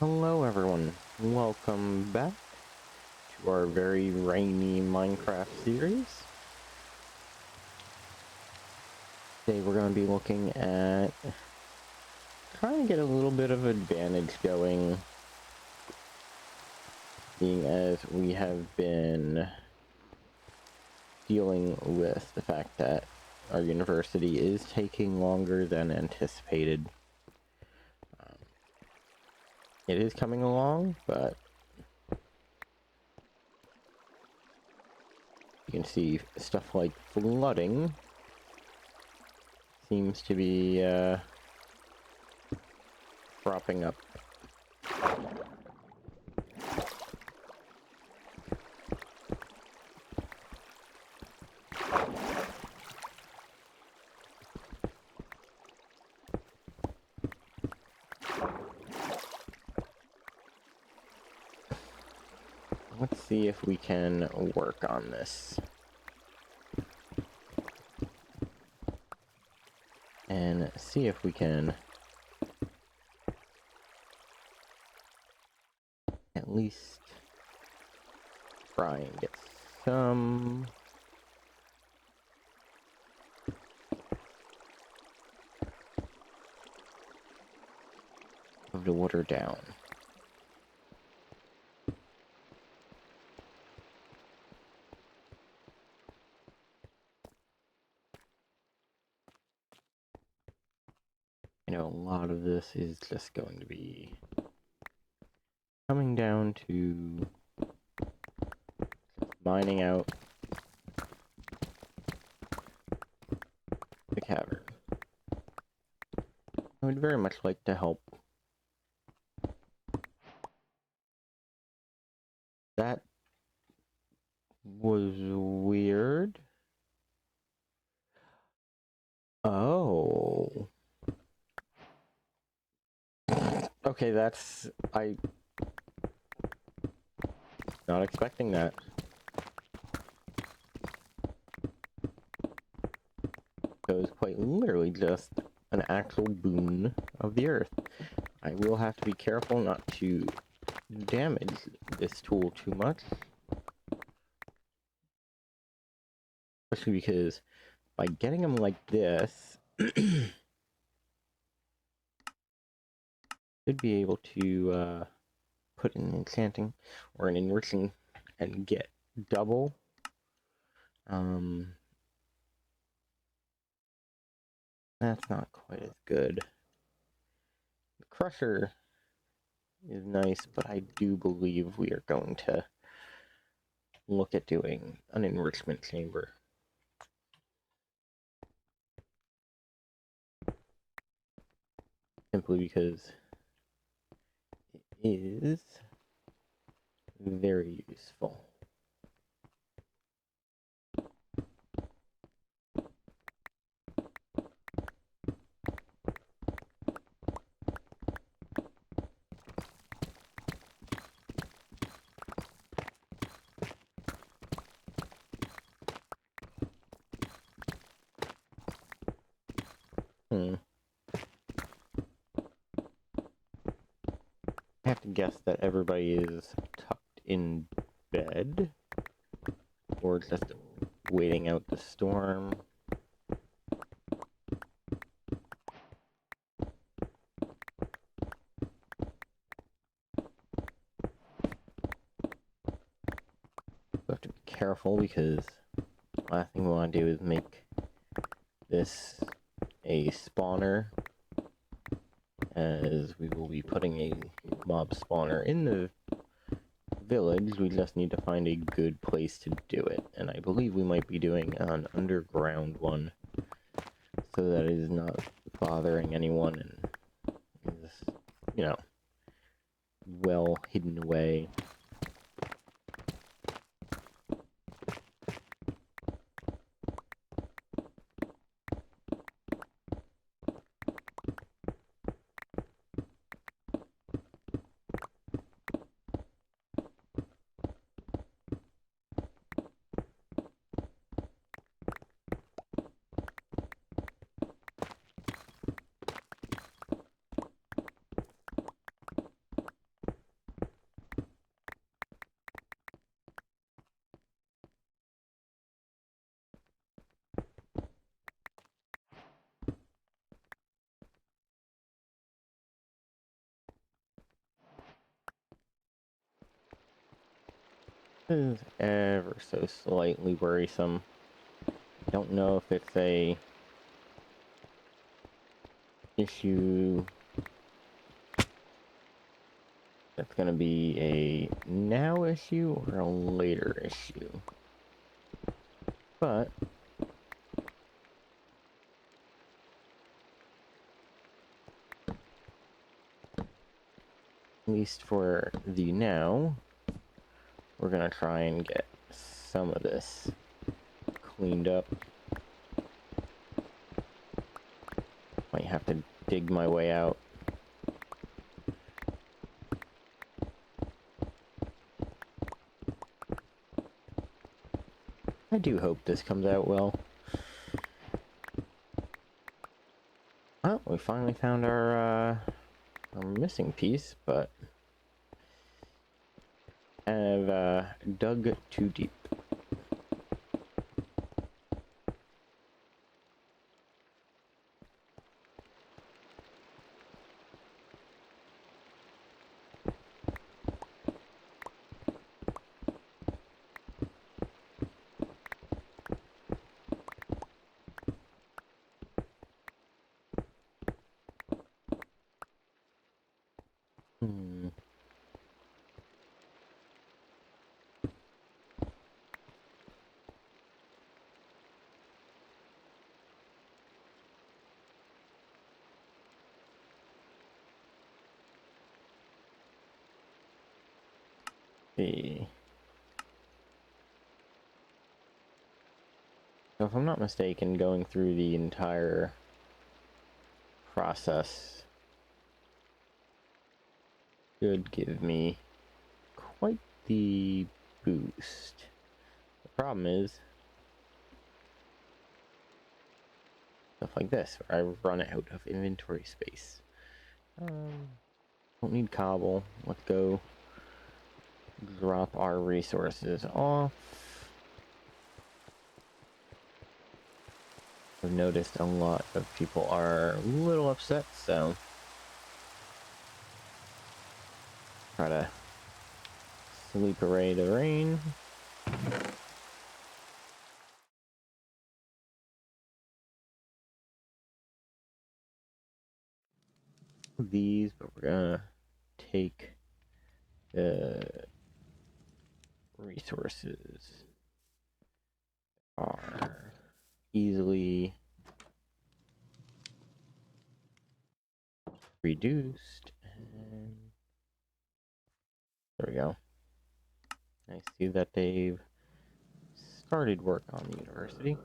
Hello everyone, welcome back to our very rainy Minecraft series. Today we're going to be looking at trying to get a little bit of advantage going, being as we have been dealing with the fact that our university is taking longer than anticipated. It is coming along, but you can see stuff like flooding seems to be cropping up. Let's see if we can work on this. And see if we can at least try and get some of the water down. You know, a lot of this is just going to be coming down to mining out the cavern. I would very much like to help. That was weird. Oh. Okay, that's... I... Not expecting that. It was quite literally just an actual boon of the earth. I will have to be careful not to damage this tool too much. Especially because by getting them like this, should be able to put an enchanting or an enriching and get double. That's not quite as good. The crusher is nice, but I do believe we are going to look at doing an enrichment chamber. Simply because it is very useful. I have to guess that everybody is tucked in bed, or just waiting out the storm. We have to be careful because last thing we want to do is make this a spawner, as we will be putting a mob spawner in the village. We just need to find a good place to do it, and I believe we might be doing an underground one so that it is not bothering anyone and is, you know, well hidden away. This is ever so slightly worrisome. Don't know if it's a issue that's gonna be a now issue or a later issue. But at least for the now, we're gonna try and get some of this cleaned up. Might have to dig my way out. I do hope this comes out well. Well, we finally found our missing piece, but have dug too deep. Hmm. See. So if I'm not mistaken, going through the entire process should give me quite the boost. The problem is stuff like this, where I run out of inventory space. Don't need cobble. Let's go drop our resources off. I've noticed a lot of people are a little upset, so try to sleep away the rain. These, but we're gonna take the resources are easily reduced, and there we go. I see that they've started work on the university.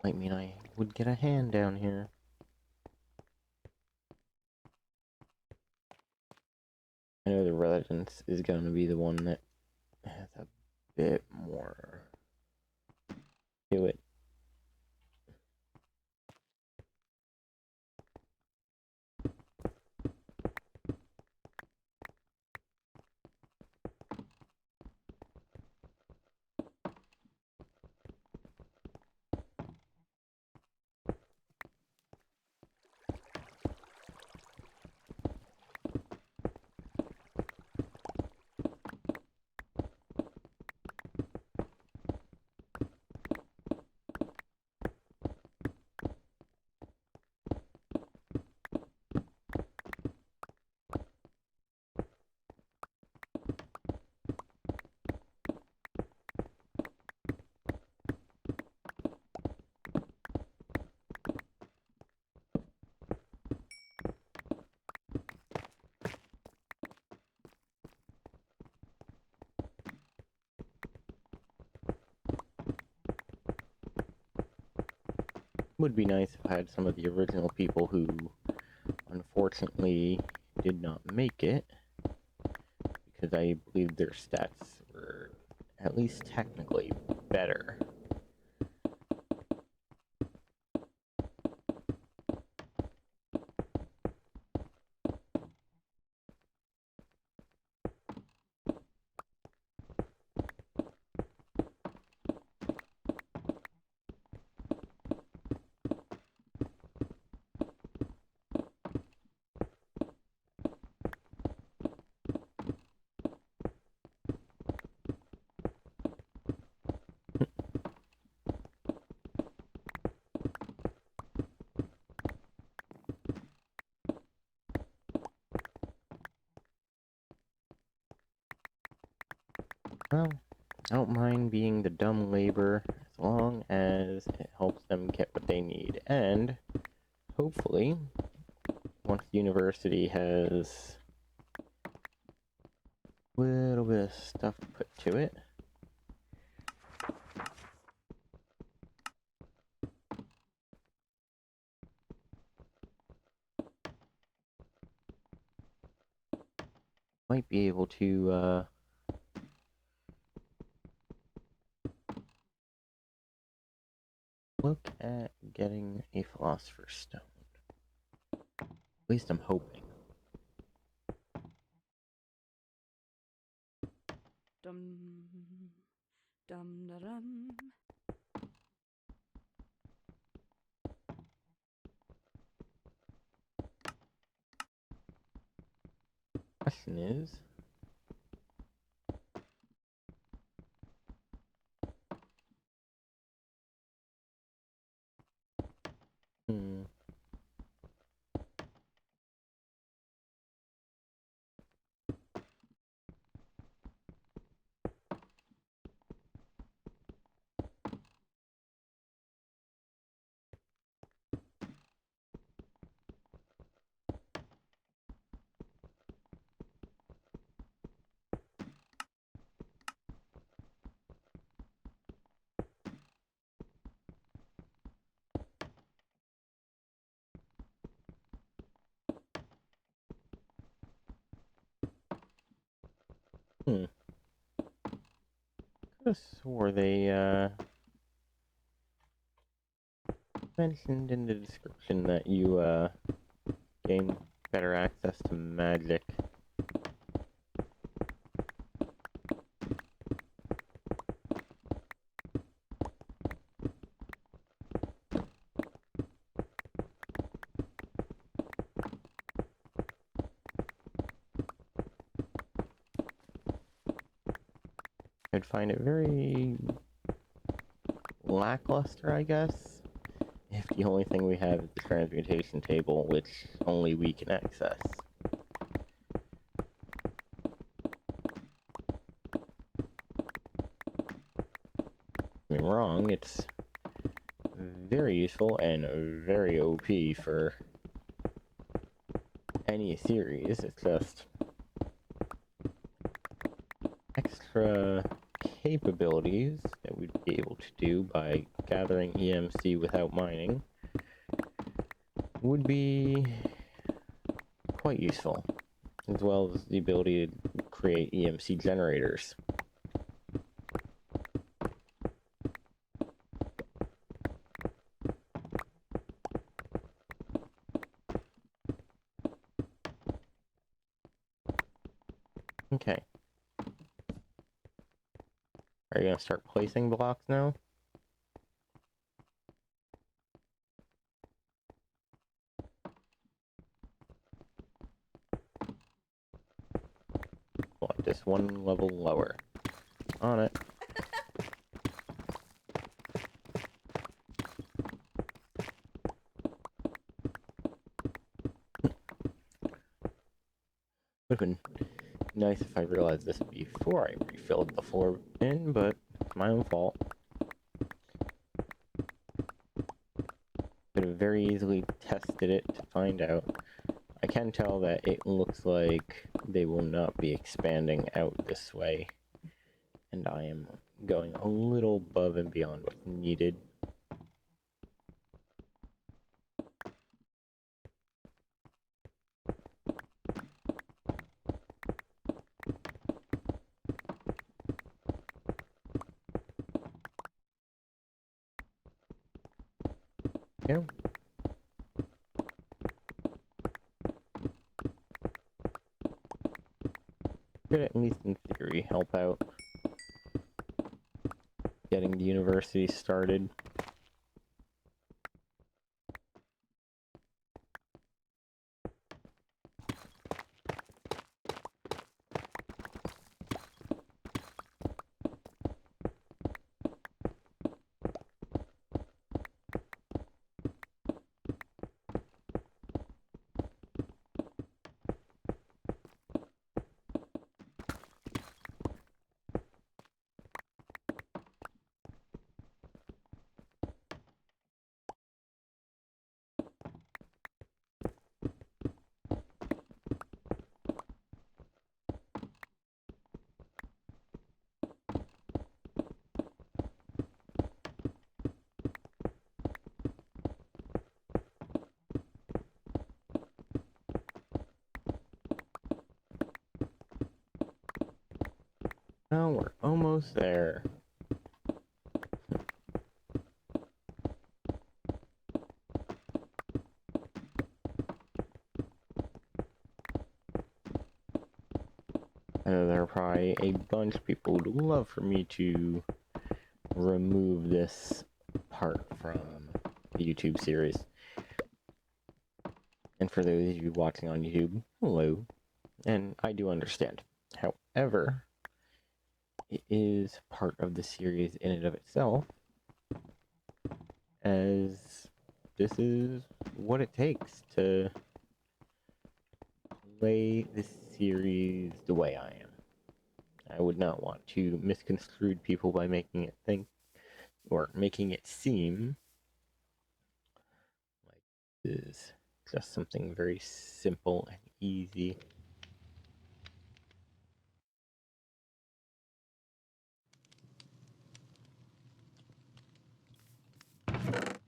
Might mean I would get a hand down here. I know the residence is going to be the one that has a bit more to it. Would be nice if I had some of the original people who unfortunately did not make it, because I believe their stats were at least technically better. Well, I don't mind being the dumb labor as long as it helps them get what they need. And hopefully, once the university has a little bit of stuff put to it, might be able to look at getting a Philosopher's Stone. At least I'm hoping. Dum dum da dum. Question is, hmm, could have swore they mentioned in the description that you gain better access to magic. I'd find it very lackluster, I guess, if the only thing we have is the transmutation table, which only we can access. I mean, wrong, it's very useful and very OP for any series. It's just extra capabilities that we'd be able to do by gathering EMC without mining would be quite useful, as well as the ability to create EMC generators. Okay. Are you gonna start placing blocks now? Well, just one level lower. On it. Would've been nice if I realized this before I refilled the floor in, but it's my own fault. Could have very easily tested it to find out. I can tell that it looks like they will not be expanding out this way, and I am going a little above and beyond what's needed. Yeah. Could at least in theory help out getting the university started. Well, we're almost there. I know there are probably a bunch of people who'd love for me to remove this part from the YouTube series. And for those of you watching on YouTube, hello. And I do understand. However, it is part of the series in and of itself, as this is what it takes to play this series the way I am. I would not want to misconstrue people by making it think, or making it seem like this is just something very simple and easy.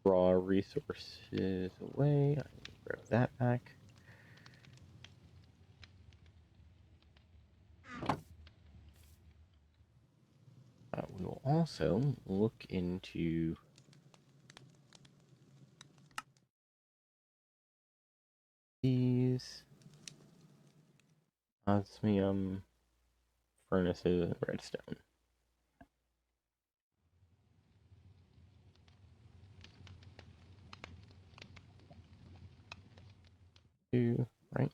Raw resources away. I can grab that back. We will also look into these osmium furnaces and redstone. Two, right?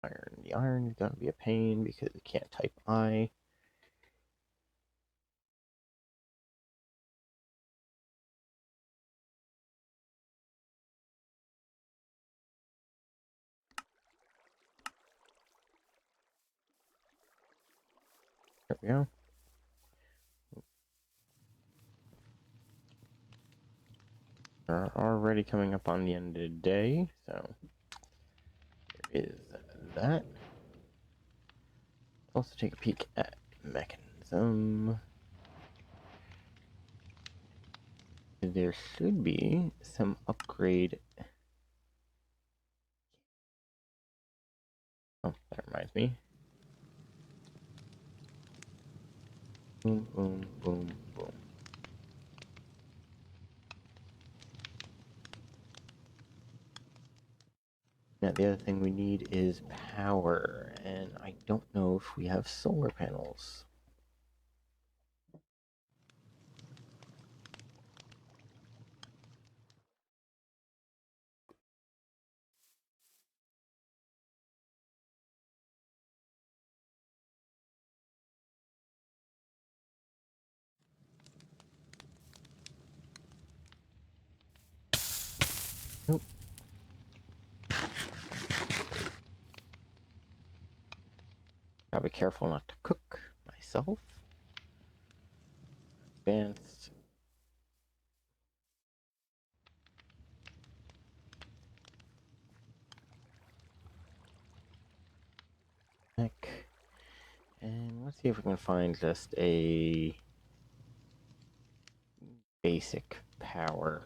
Iron. The iron is going to be a pain because it can't type I. There we go. We're already coming up on the end of the day, so there is that. Also take a peek at mechanism. There should be some upgrade. Oh, that reminds me. Boom, boom, boom, boom. Now, the other thing we need is power, and I don't know if we have solar panels. Nope. Gotta be careful not to cook myself. Advanced. Neck. And let's see if we can find just a basic power.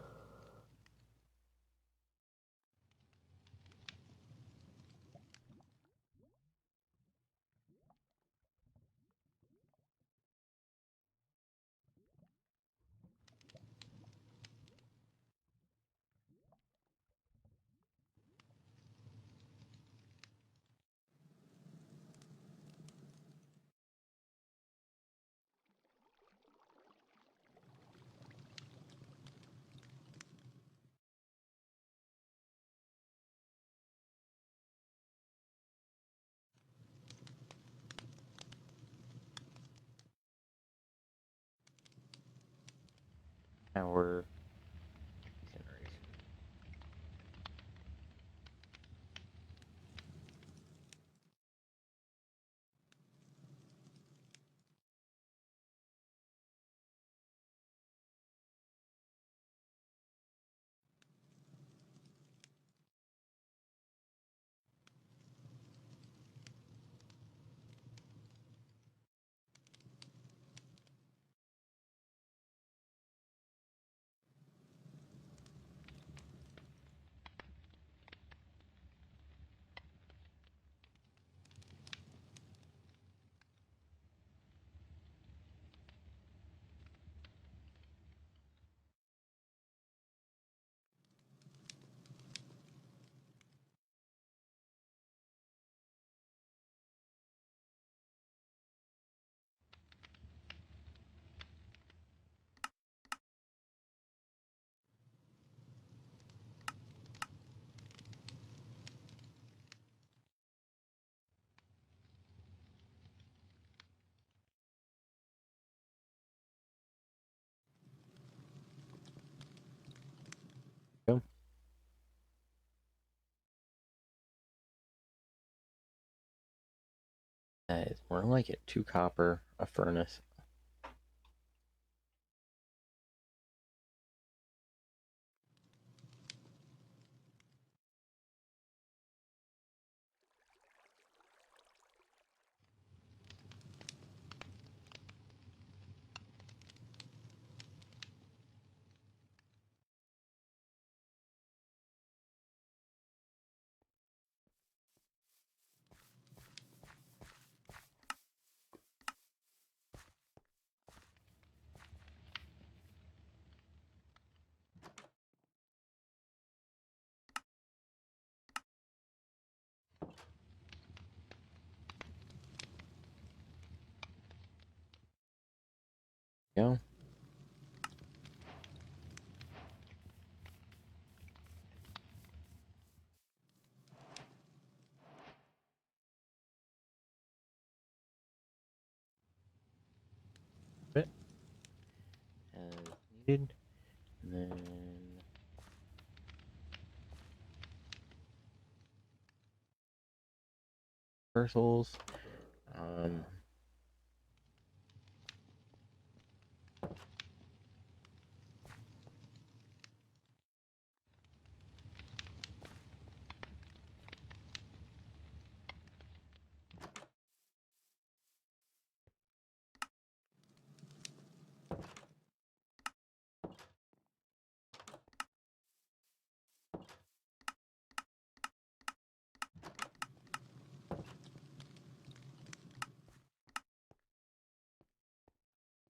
Power generation. That is more like it. 2 copper, a furnace. Go. Bit as needed. And then reversals.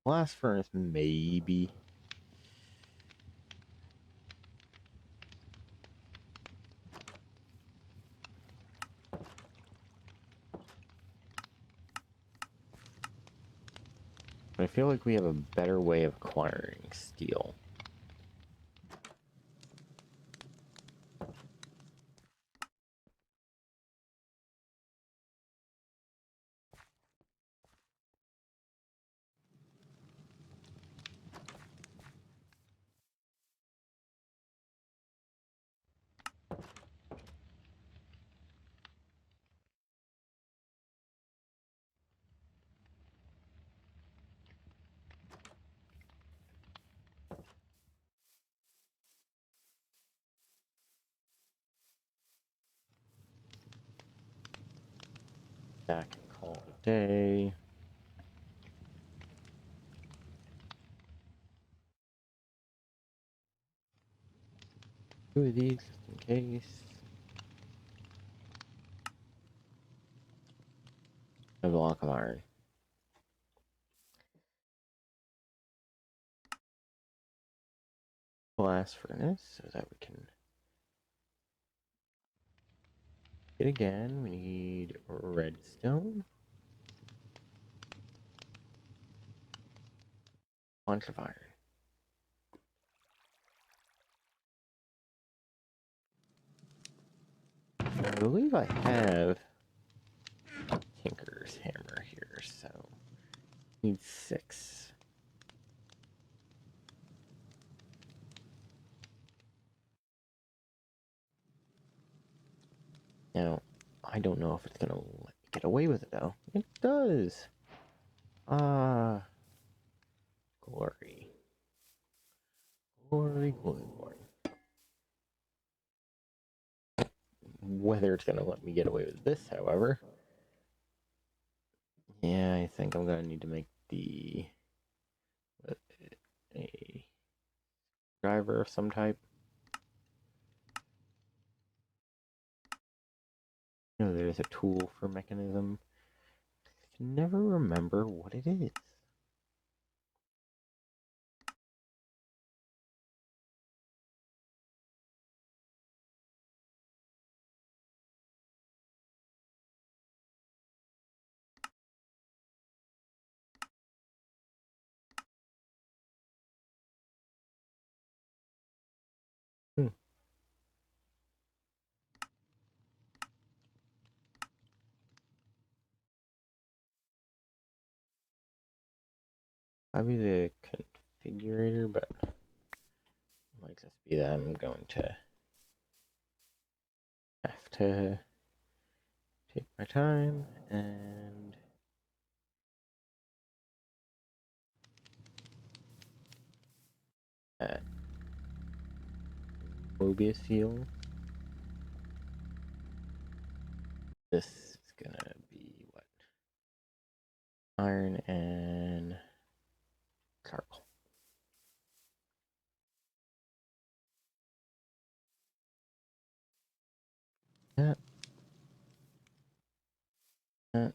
Blast furnace, maybe. But I feel like we have a better way of acquiring steel. Back and call it a day. Two of these just in case. A block of iron. Blast furnace so that we can get again. We need redstone. Bunch of iron. I believe I have Tinker's hammer here, so need 6. Now, I don't know if it's gonna let me get away with it though. It does. Ah, glory. Glory, glory, glory. Whether it's gonna let me get away with this, however. Yeah, I think I'm gonna need to make a driver of some type. You know, there's a tool for mechanism. I can never remember what it is. Hmm. Probably the configurator, but it might just be that I'm going to have to take my time and at Mobius field. This is gonna be what? Iron and charcoal. That. That.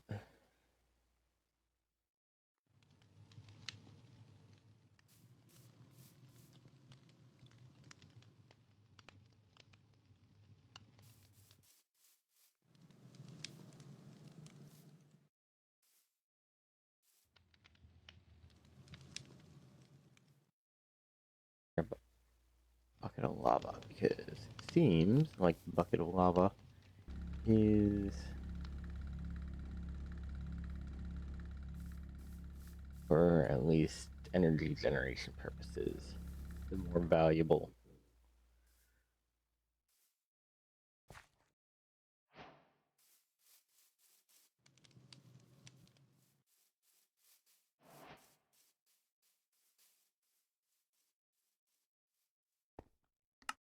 Bucket of lava, because it seems like the bucket of lava is for at least energy generation purposes the more valuable.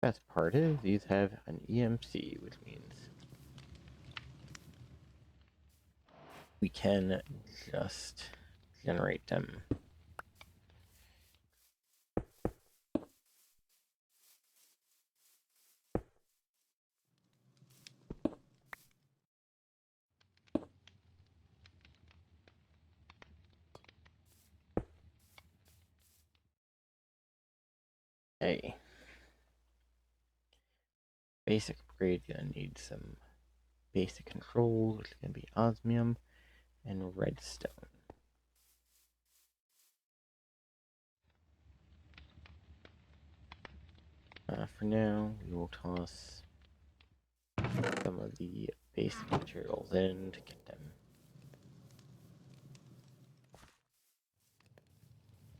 Best part is these have an EMC, which means we can just generate them. Hey. Basic upgrade, gonna need some basic controls, which is gonna be osmium and redstone. For now, we will toss some of the basic materials in to get them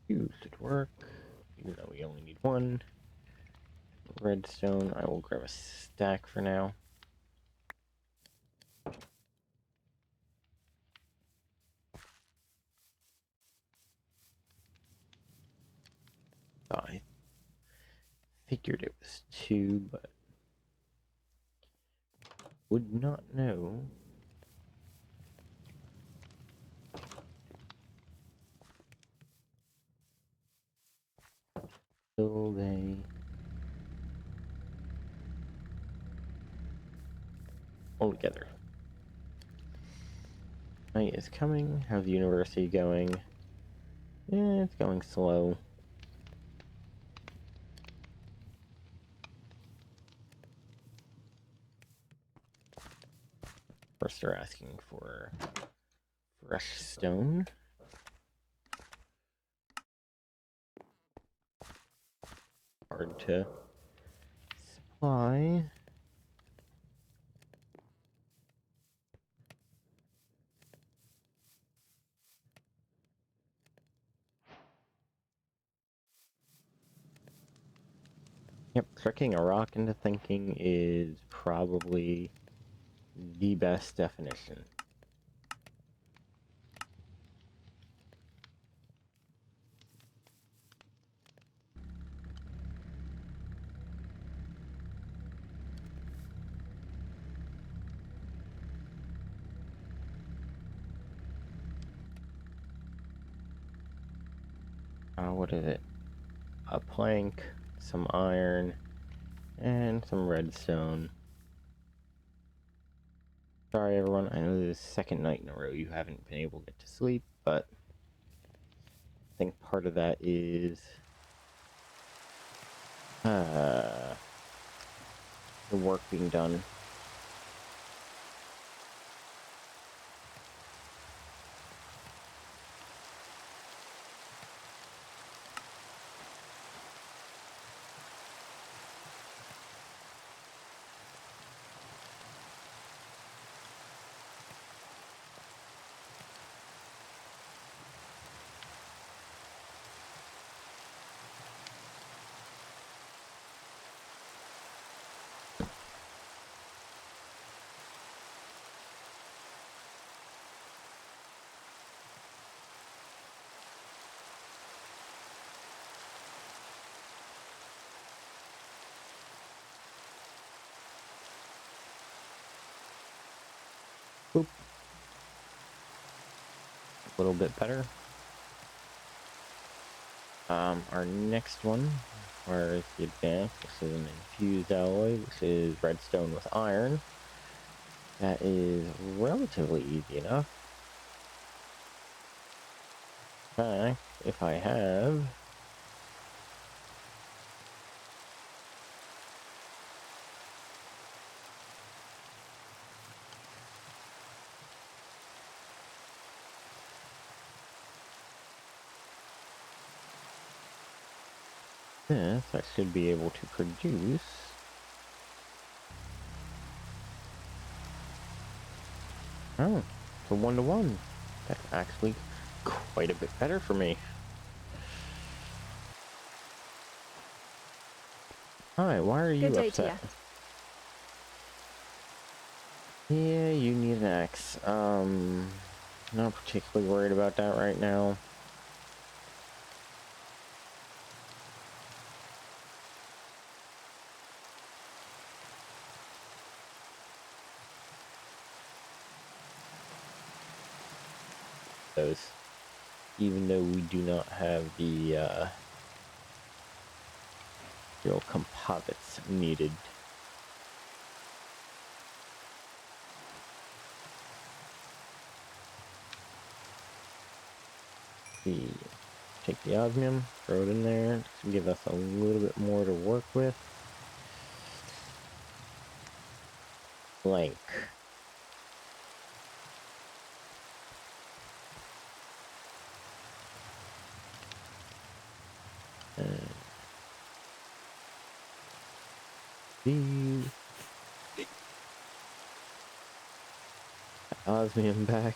used at work, even though we only need one. Redstone, I will grab a stack for now. I figured it was 2, but would not know. Till they all together. Night is coming. How's the university going? Yeah, it's going slow. First, they're asking for fresh stone. Hard to supply. Yep, tricking a rock into thinking is probably the best definition. What is it? A plank, some iron, and some redstone. Sorry everyone, I know this is the second night in a row you haven't been able to get to sleep, but I think part of that is the work being done. a little bit better. Our next one requires the advanced. This is an infused alloy. This is redstone with iron. That is relatively easy enough. In fact, if I have this, I should be able to produce it's a 1-to-1. That's actually quite a bit better for me. Hi, why are you Good day to upset? Yeah, you need an axe. Not particularly worried about that right now. Those, even though we do not have the real composites needed. Take the osmium, throw it in there, just to give us a little bit more to work with. Blank. The osmium back.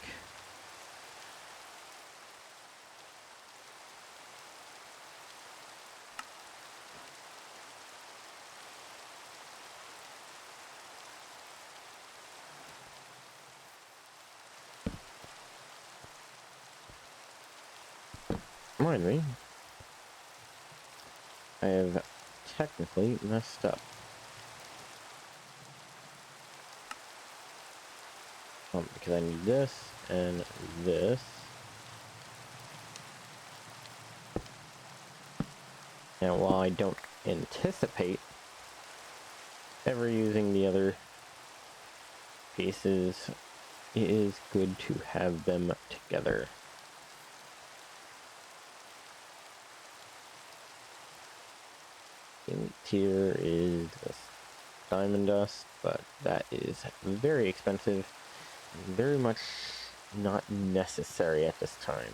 Mind me, I have technically messed up. Because I need this and this. Now, while I don't anticipate ever using the other pieces, it is good to have them together. In tier is this diamond dust, but that is very expensive and very much not necessary at this time.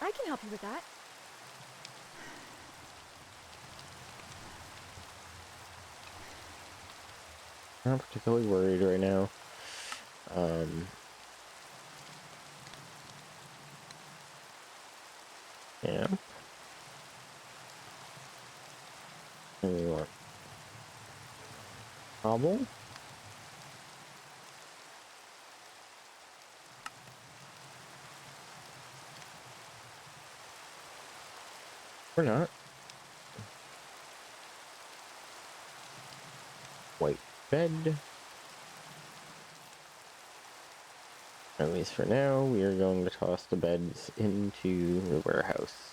I can help you with that. Not particularly worried right now. Yeah. And we want cobble. Or not. White bed. At least for now, we are going to toss the beds into the warehouse.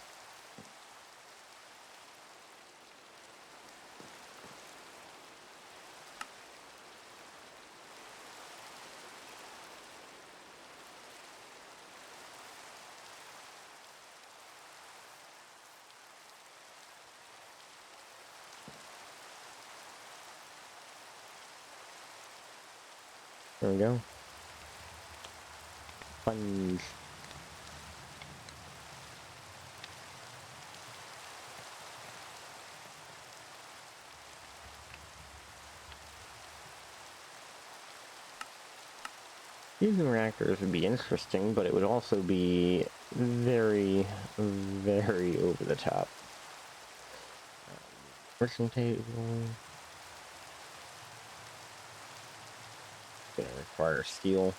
There we go. Sponge. Using reactors would be interesting, but it would also be very, very over the top. Working table. Gonna require steel.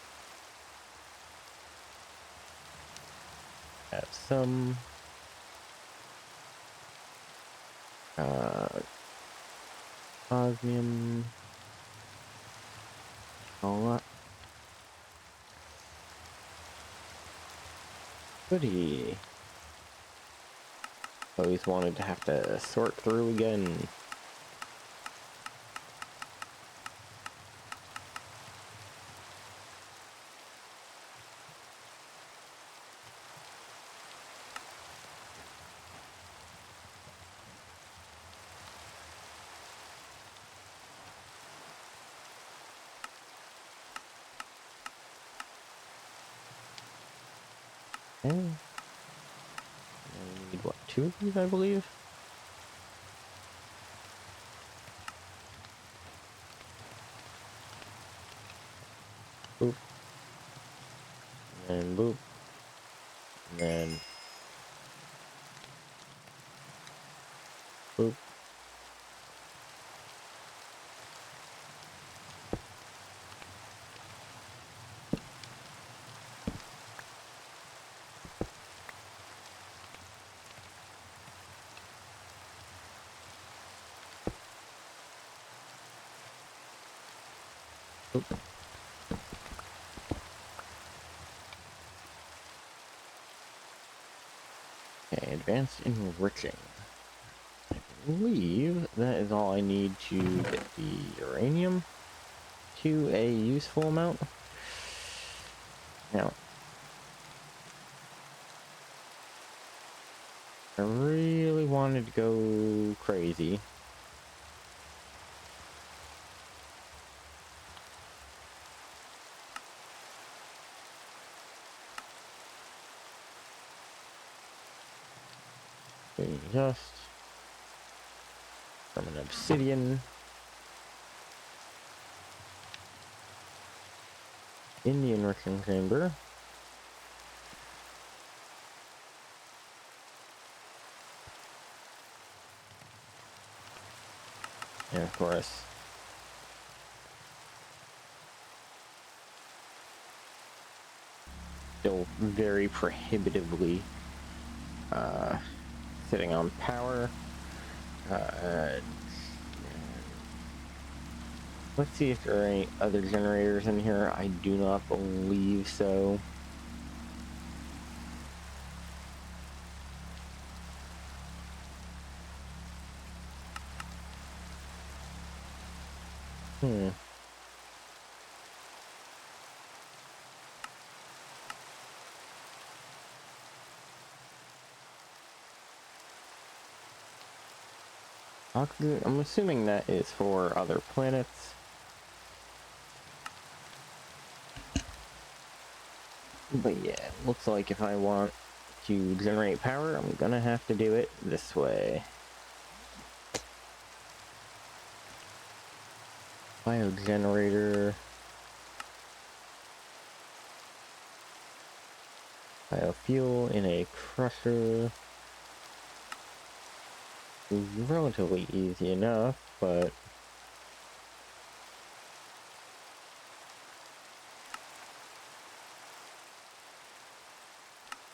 Have some. Osmium. All that. Goody. Always wanted to have to sort through again. Okay. Now we need, what, 2 of these, I believe? Boop. And boop. And then boop. Boop. Okay, advanced enriching. I believe that is all I need to get the uranium to a useful amount. Now, I really wanted to go crazy. Just from an obsidian in the enriching chamber. And of course, still very prohibitively sitting on power. Let's see if there are any other generators in here. I do not believe so. Oxygen, I'm assuming that is for other planets. But yeah, looks like if I want to generate power, I'm gonna have to do it this way. Biogenerator. Biofuel in a crusher. Relatively easy enough, but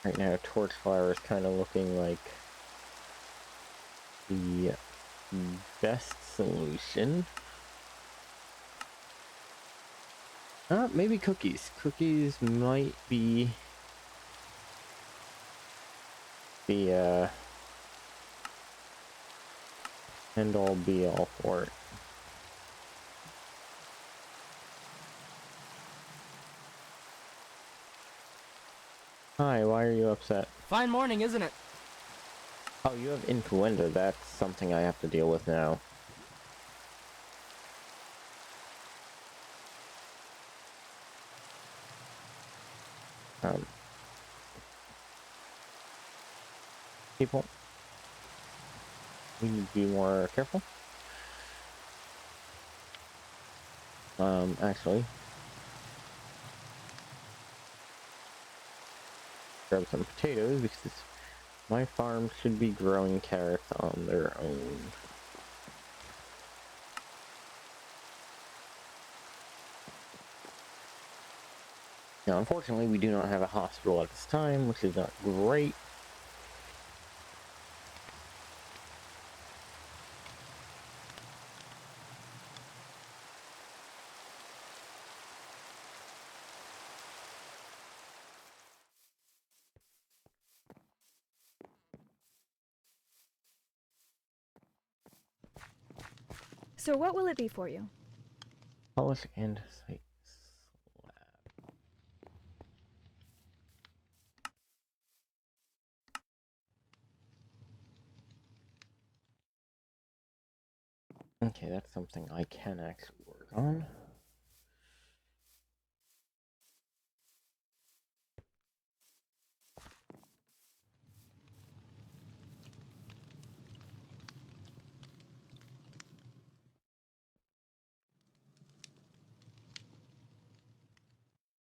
right now Torchflower is kind of looking like the best solution. Maybe cookies. Cookies might be the end all be all for it. Hi, why are you upset? Fine morning, isn't it? Oh, you have influenza. That's something I have to deal with now. People, we need to be more careful. Actually, grab some potatoes because my farm should be growing carrots on their own. Now, unfortunately, we do not have a hospital at this time, which is not great. So what will it be for you? Polish andesite slab. Okay, that's something I can actually work on.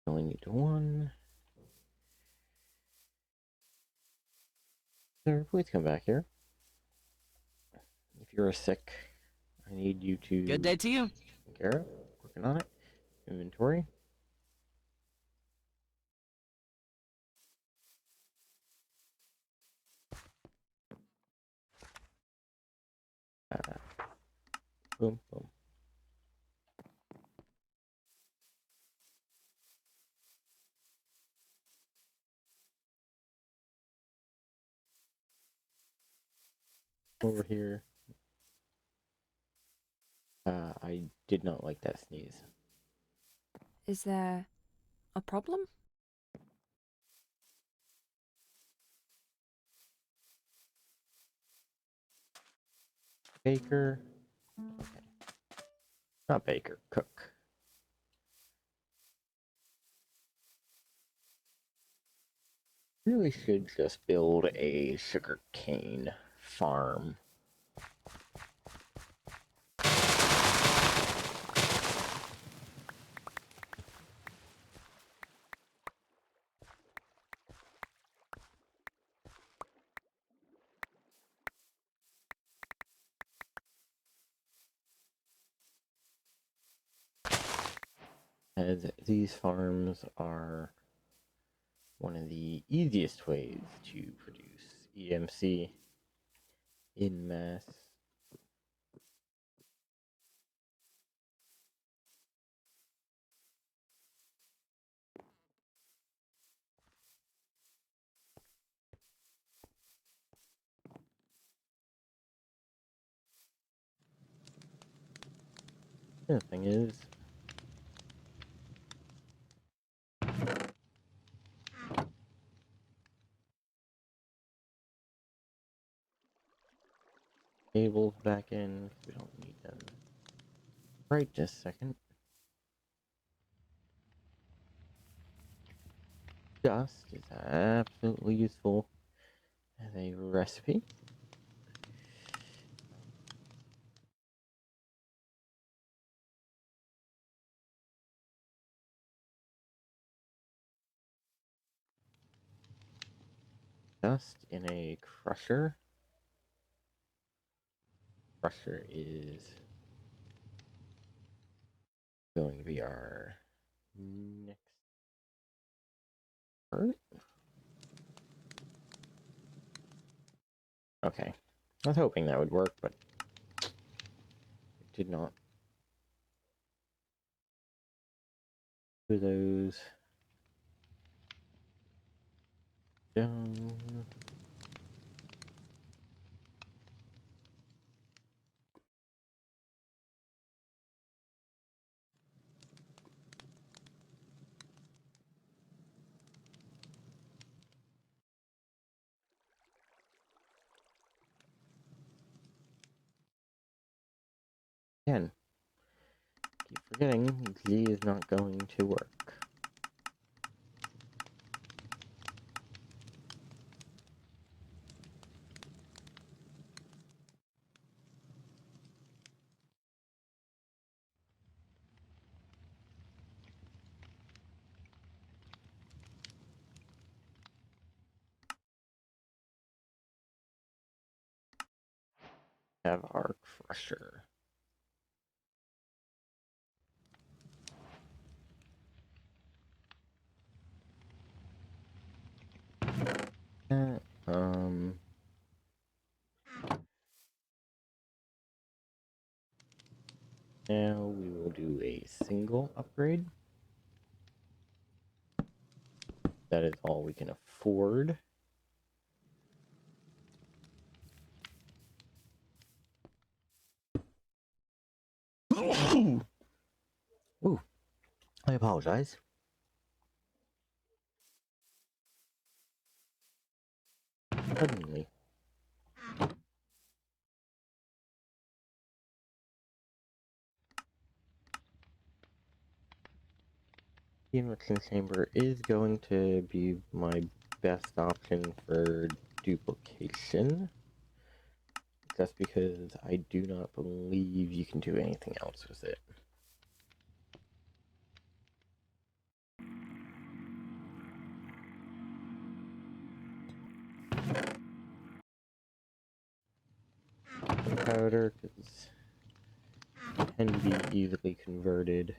Only need one. Sir, please come back here. If you're sick, I need you to... Good day to you. Take care of. Working on it. Inventory. Boom, boom. Over here. I did not like that sneeze. Is there a problem? Baker. Okay. Not Baker, Cook. Really should just build a sugarcane farm. As these farms are one of the easiest ways to produce EMC in mass. The thing is, cables back in, we don't need them right this second. Dust is absolutely useful as a recipe. Dust in a crusher. Crusher is going to be our next part. Okay. I was hoping that would work, but it did not. Do those down. Again, keep forgetting Z is not going to work. Have our crusher. Now we will do a single upgrade. That is all we can afford. Ooh, I apologize. Suddenly. The enrichment chamber is going to be my best option for duplication. Just because I do not believe you can do anything else with it. Powder, because can be easily converted.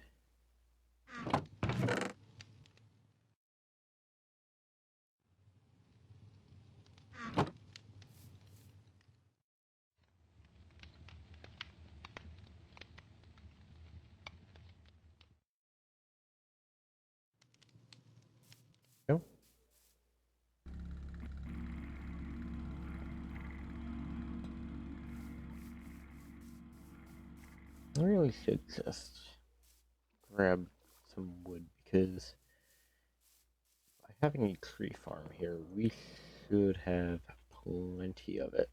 No. I really should just grab some wood because by having a tree farm here, we should have plenty of it.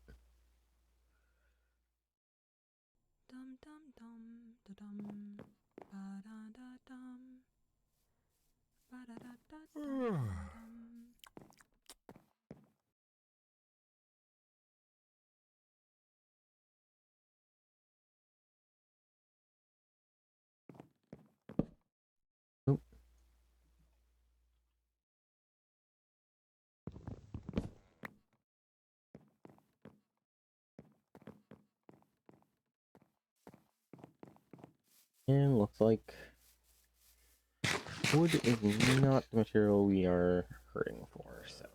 Dum dum dum da dum ba da da dum ba da da da dum. Oh. And looks like wood is not the material we are hurting for, so.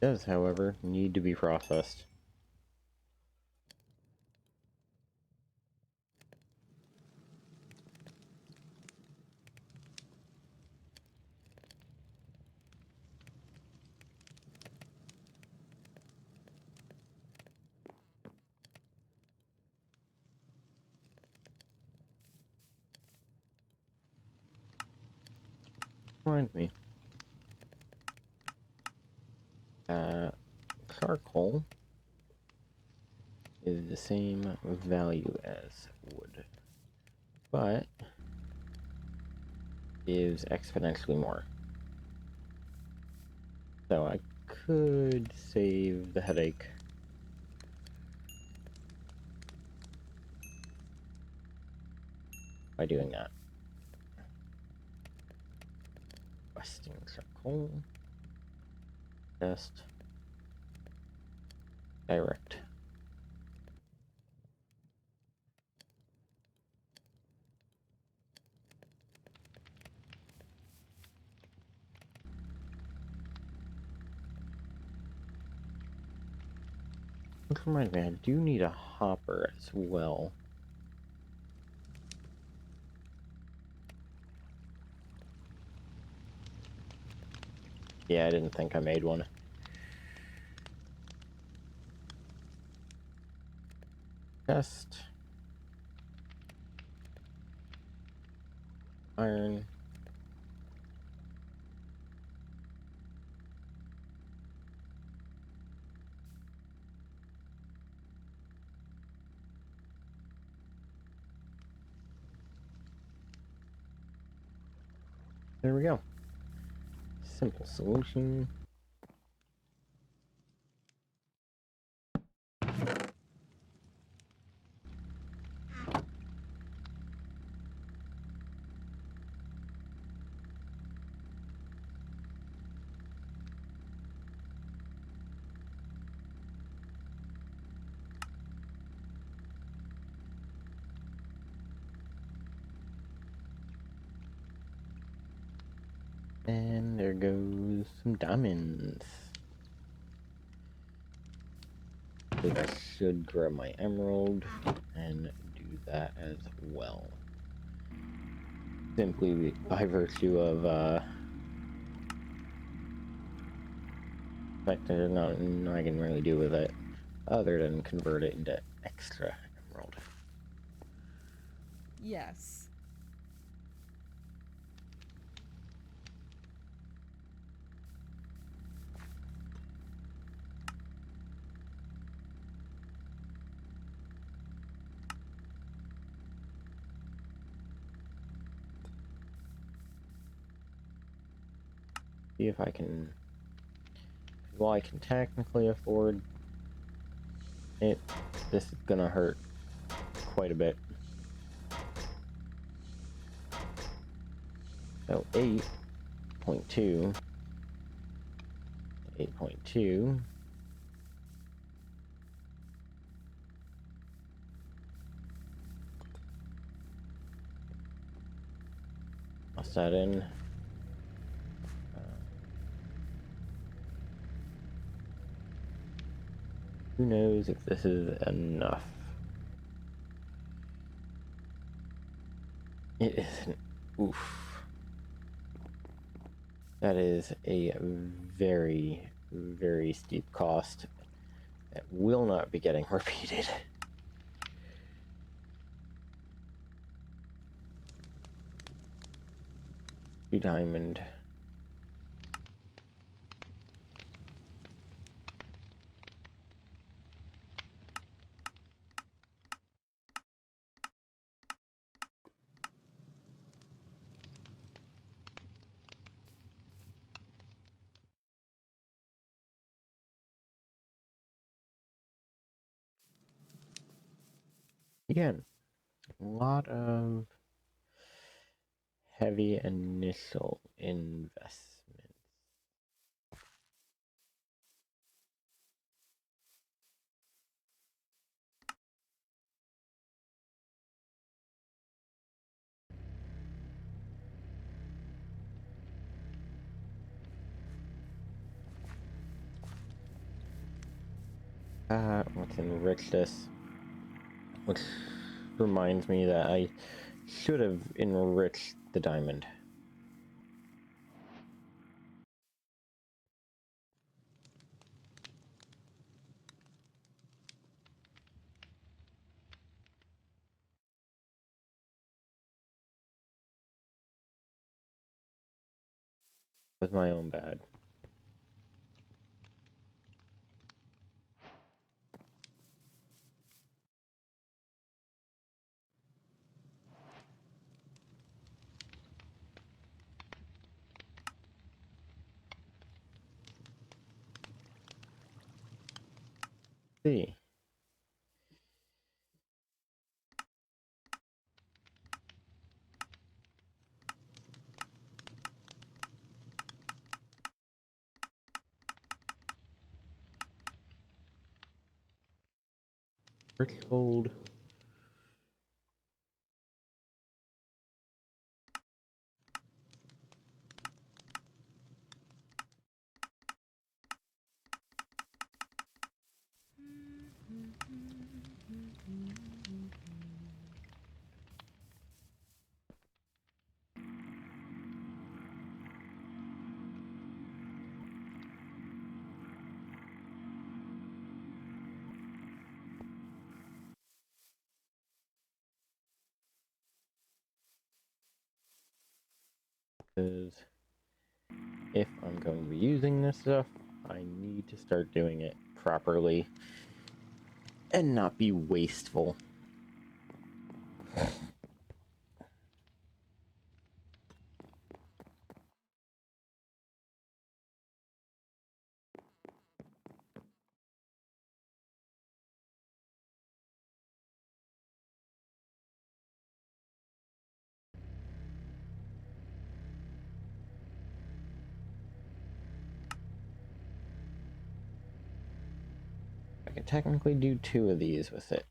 Does, however, need to be processed. Remind me. Charcoal is the same value as wood, but is exponentially more. So I could save the headache by doing that. Westing charcoal. Just direct. Which reminds me, I do need a hopper as well. Yeah, I didn't think I made one. Just iron. There we go. Simple solution. And there goes some diamonds. I think I should grab my emerald and do that as well. Simply by virtue of the fact that there's nothing I can really do with it other than convert it into extra emerald. Yes. See if I can. While I can technically afford it, this is gonna hurt quite a bit. So 8.2. 8.2. I'll set in. Who knows if this is enough? It isn't. Oof. That is a very, very steep cost that will not be getting repeated. Two diamond. Again, a lot of heavy initial investment. Let's enrich this. Which reminds me that I should have enriched the diamond. It was my own bad. See. Gold. Because if I'm going to be using this stuff, I need to start doing it properly and not be wasteful. I can technically do 2 of these with it.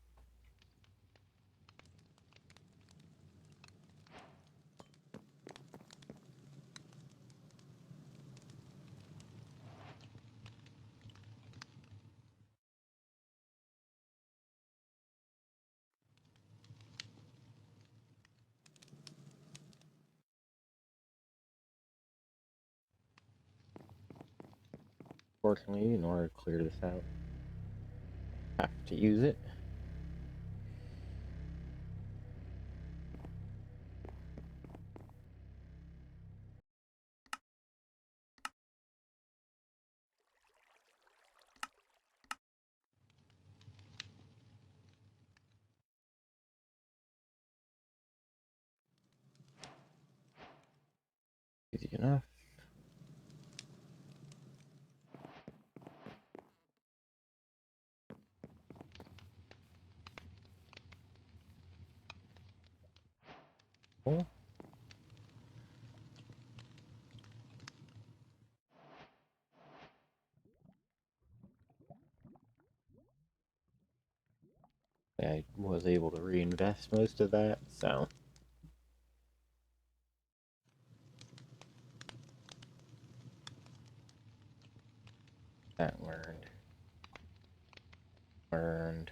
Fortunately, in order to clear this out, I have to use it. Easy enough. Cool. I was able to reinvest most of that, so that learned. That's learned.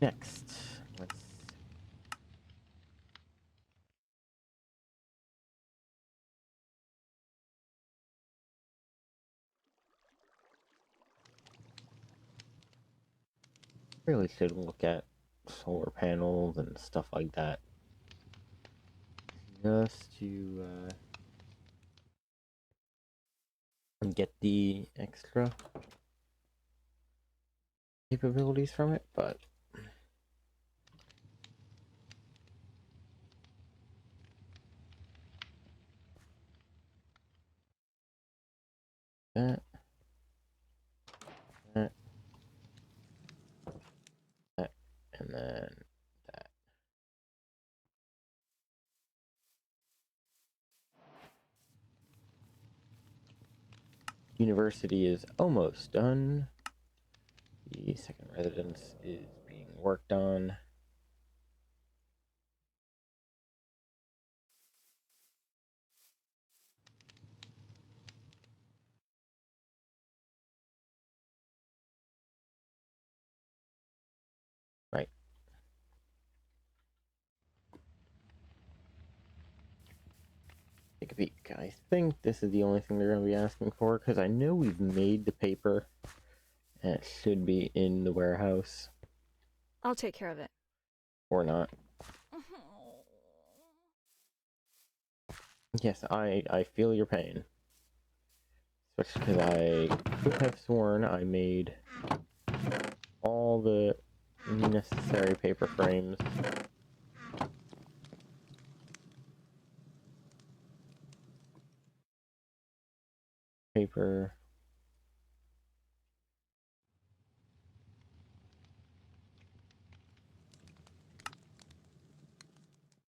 Next, let's really should look at solar panels and stuff like that, just to get the extra capabilities from it, but that, that, that, and then that. University is almost done. The second residence is being worked on. Right. Take a peek. I think this is the only thing they're going to be asking for, because I know we've made the paper, and it should be in the warehouse, I'll take care of it. or not. Yes, I feel your pain. Especially because I could have sworn I made all the necessary paper frames. Paper.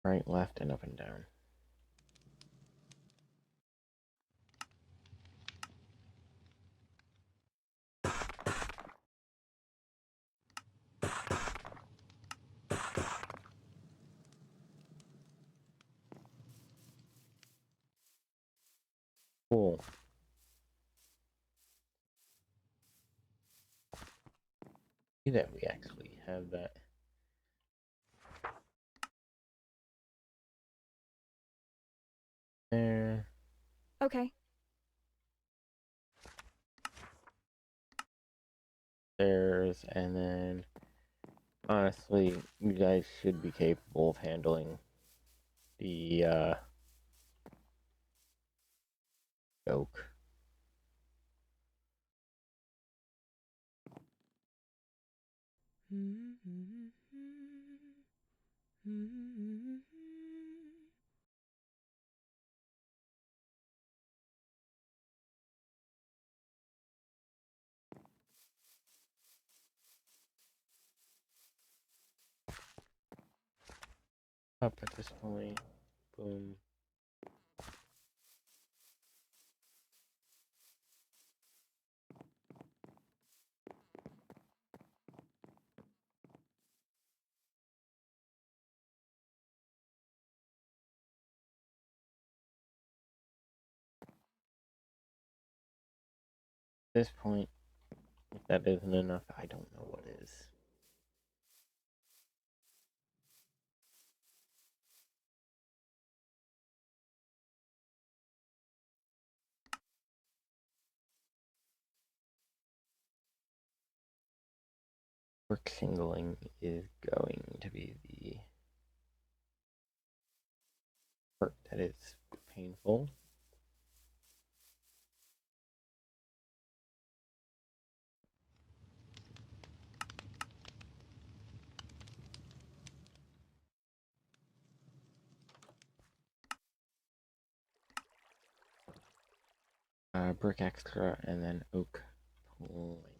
Right, left, and up and down. Cool. See that we actually have that. There. Okay. There's, and then honestly, you guys should be capable of handling the joke. Up at this point. Boom. At this point, if that isn't enough, I don't know what is. Work singling is going to be the part that is painful. Brick extra and then oak planks.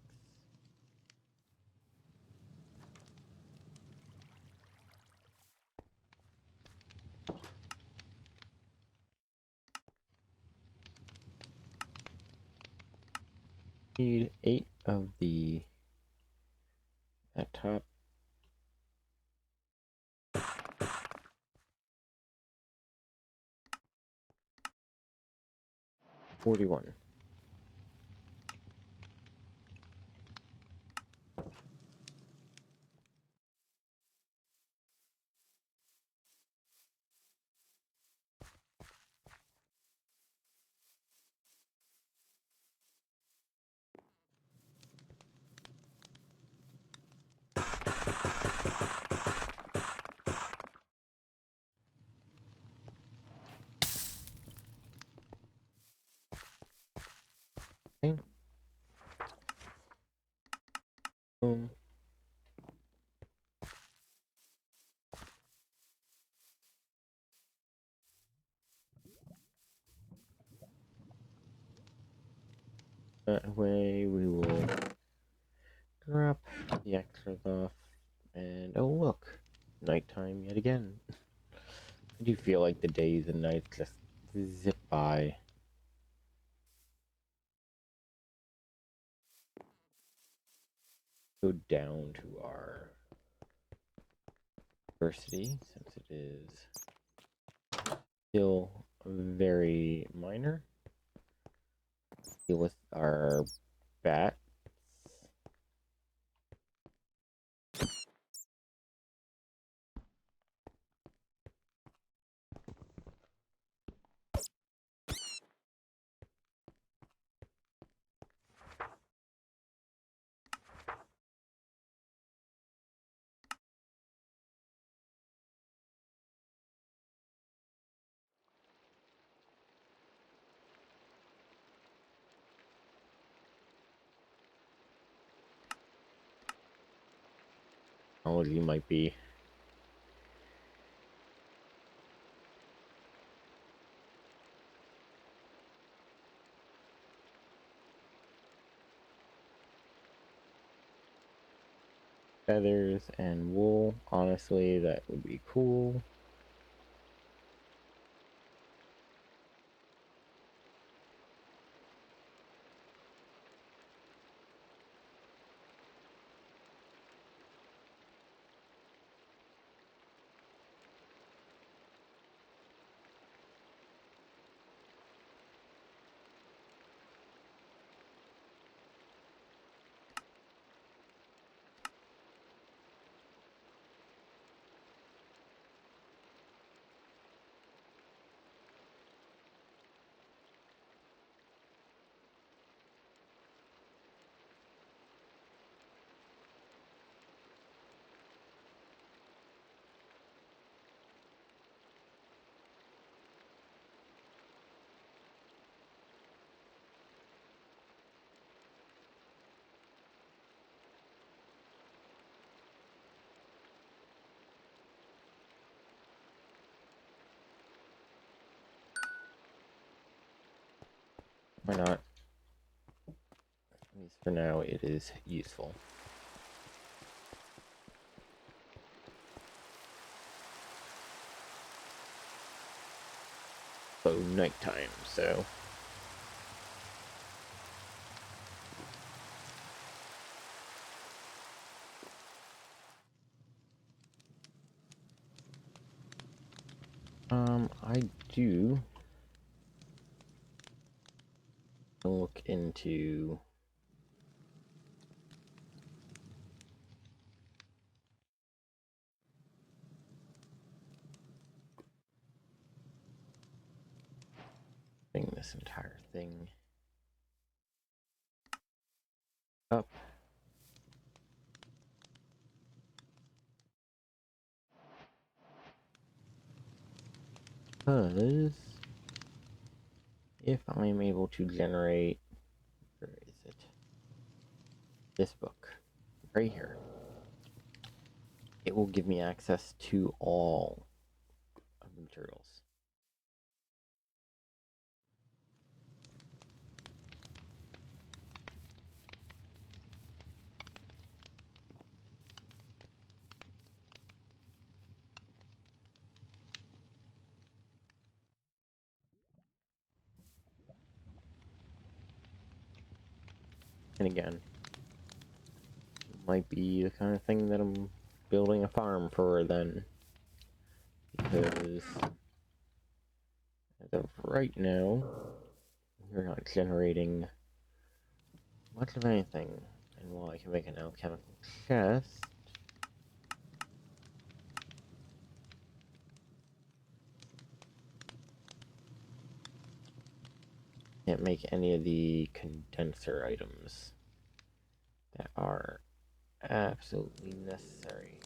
Need 8 of the at top. $41. Okay. Boom. That way we will drop the extras off. And oh look, nighttime yet again. I do feel like the days and nights just zip by. Go down to our diversity since it is still very minor. Deal with our bats. Technology might be feathers and wool. Honestly, that would be cool. Why not? At least for now, it is useful. So nighttime, so I do look into this entire thing up. Because if I'm able to generate, where is it? This book, right here. It will give me access to all of the materials. And again, might be the kind of thing that I'm building a farm for then. Because as of right now, we're not generating much of anything. And while I can make an alchemical chest, can't make any of the condenser items that are absolutely necessary.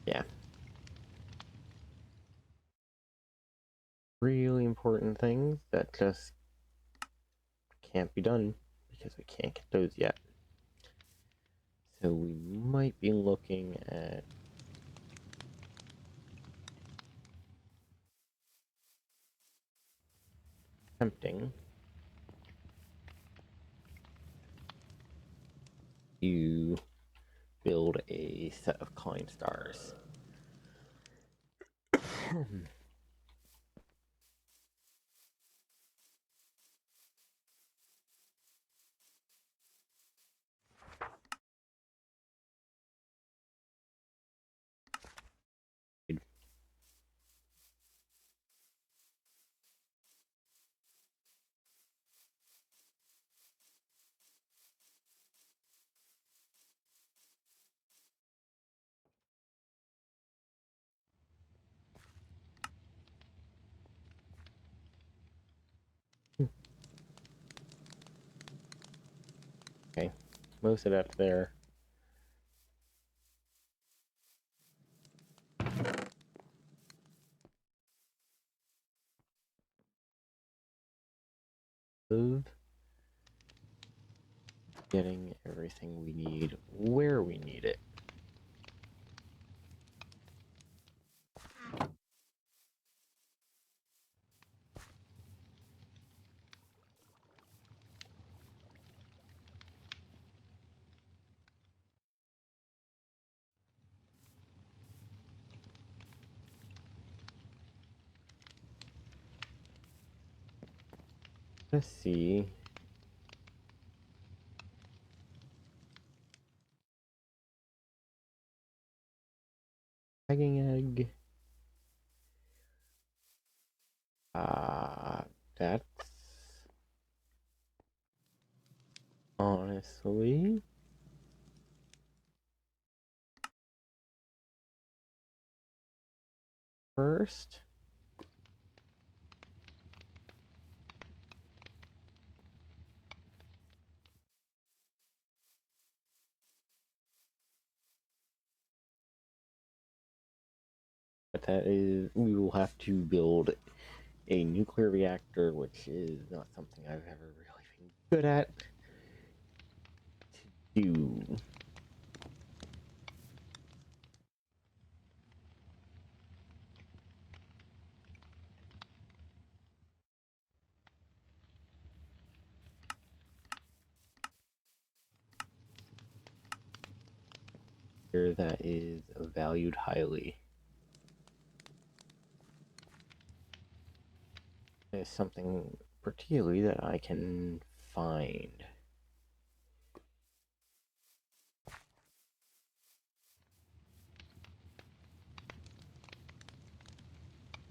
Yeah. Really important things that just can't be done because we can't get those yet. So we might be looking at attempting to build a set of Klein stars. Okay, most of that's there. Of getting everything we need where we need it. Let's see. Dragging egg. That's honestly first. But that is, we will have to build a nuclear reactor, which is not something I've ever really been good at to do. Here that is valued highly. Is something particularly that I can find.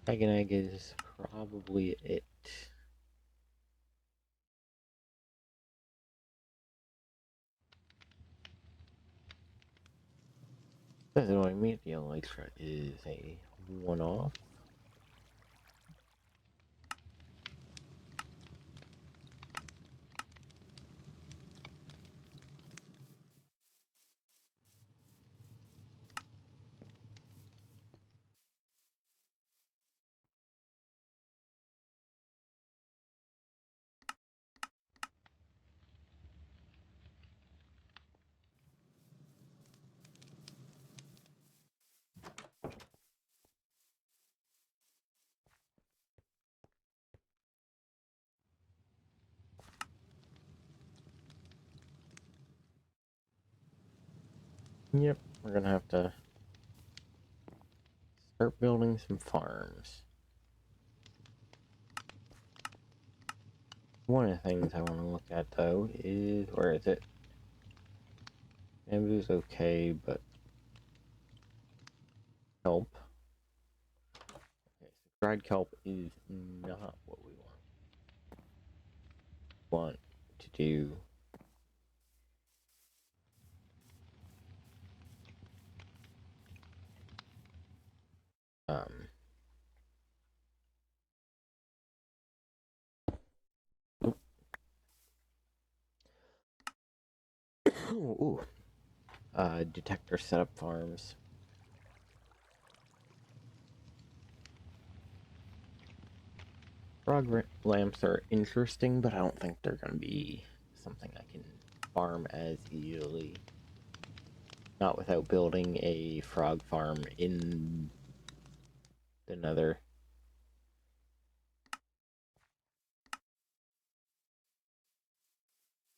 Egg and egg is probably it. That's what I mean. The Elytra is a one-off. Yep, we're gonna have to start building some farms. One of the things I want to look at though is, where is it? Bamboo's okay, but kelp. Okay, so dried kelp is not what we want to do. Um, ooh, detector setup farms. Frog lamps are interesting, but I don't think they're gonna be something I can farm as easily. Not without building a frog farm in the Nether.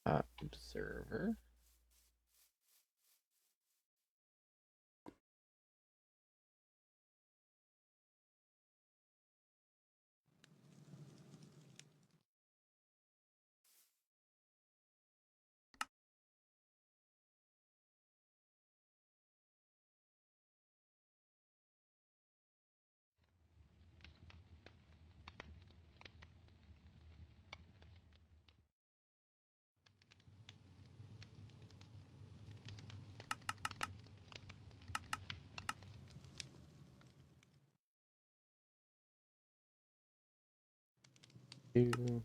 Observer. Two.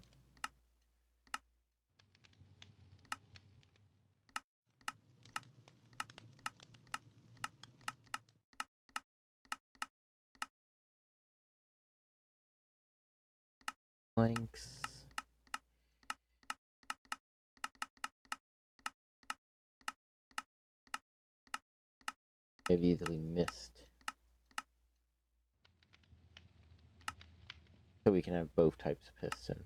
Planks. I've easily missed. So we can have both types of piston.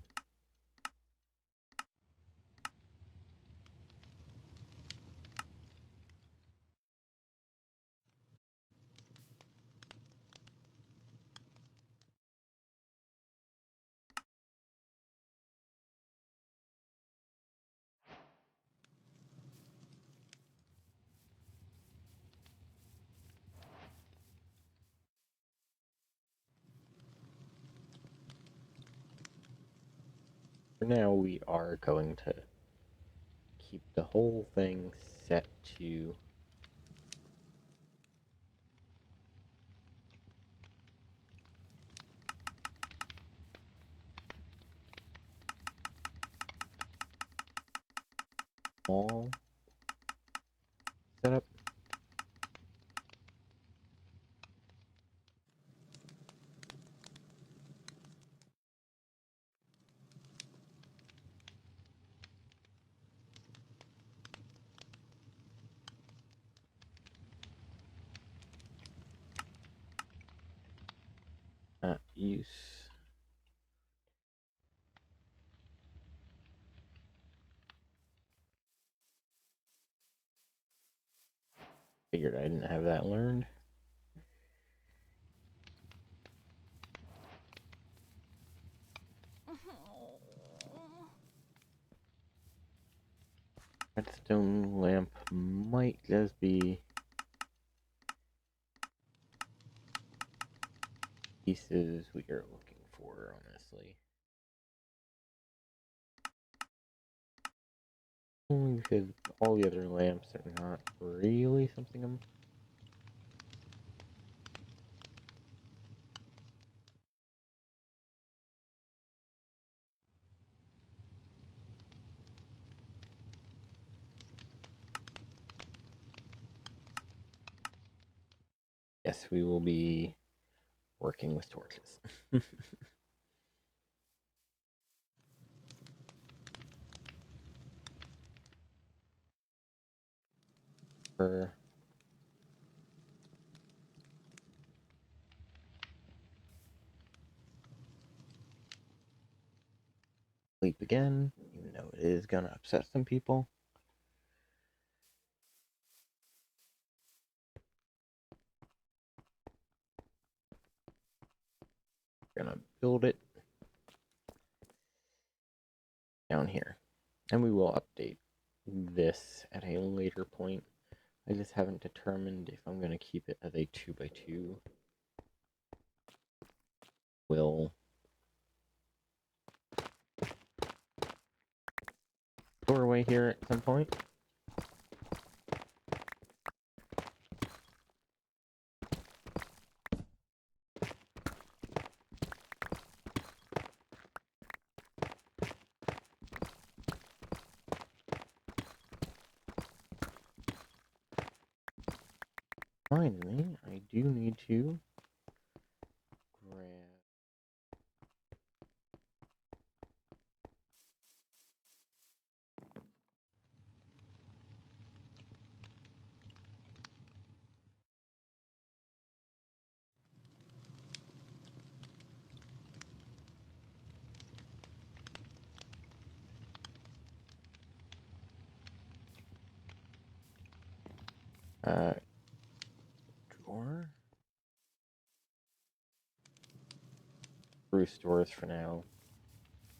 For now, we are going to keep the whole thing set to all setup. Use. Figured I didn't have that learned. Redstone lamp might just be pieces we are looking for, honestly. Only because all the other lamps are not really something I'm... Yes, we will be working with torches. For sleep again, even though it is gonna upset some people. We're gonna build it down here. And we will update this at a later point. I just haven't determined if I'm gonna keep it as a 2x2. Will doorway here at some point. Finally, I do need to grab... drawer? Spruce doors for now.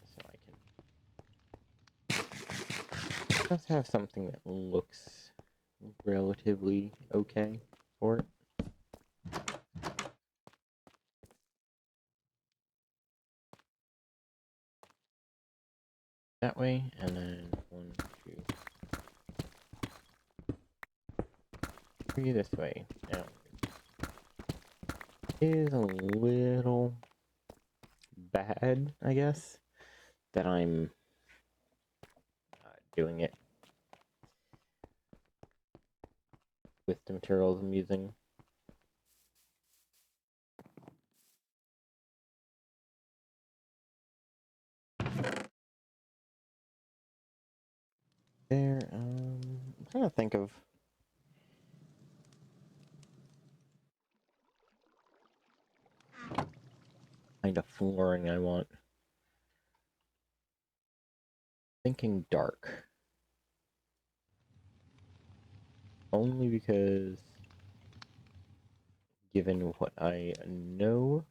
So I can just have something that looks relatively okay for it. That way, and then 1, 2, 3 this way. Now, it is a little bad, I guess, that I'm doing it with the materials I'm using. There, I'm trying to think of kind of flooring I want. Thinking dark. Only because, given what I know,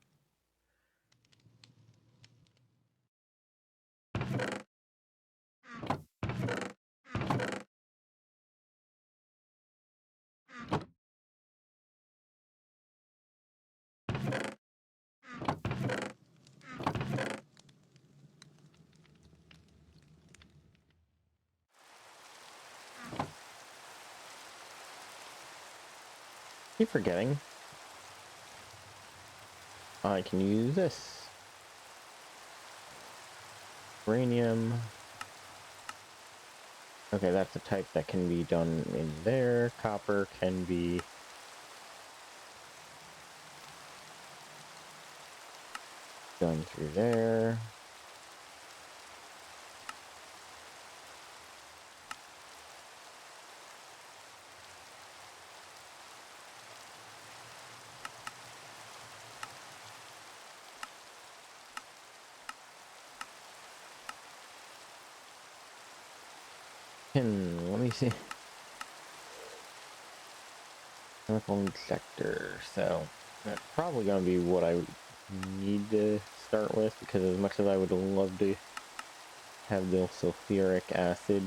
keep forgetting I can use this. Uranium. Okay, that's a type that can be done in there. Copper can be done through there. Let me see. Chemical injector. So that's probably going to be what I need to start with, because as much as I would love to have the sulfuric acid,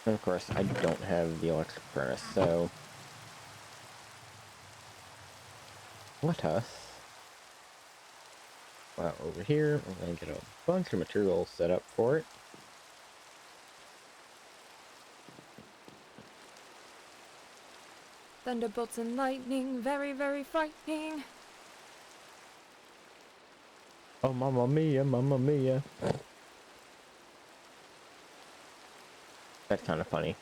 And of course, I don't have the electric furnace, so let us go out over here. I'm going to get a bunch of materials set up for it. Thunderbolts and lightning, very, very frightening. Oh, mamma mia, mamma mia. That's kind of funny.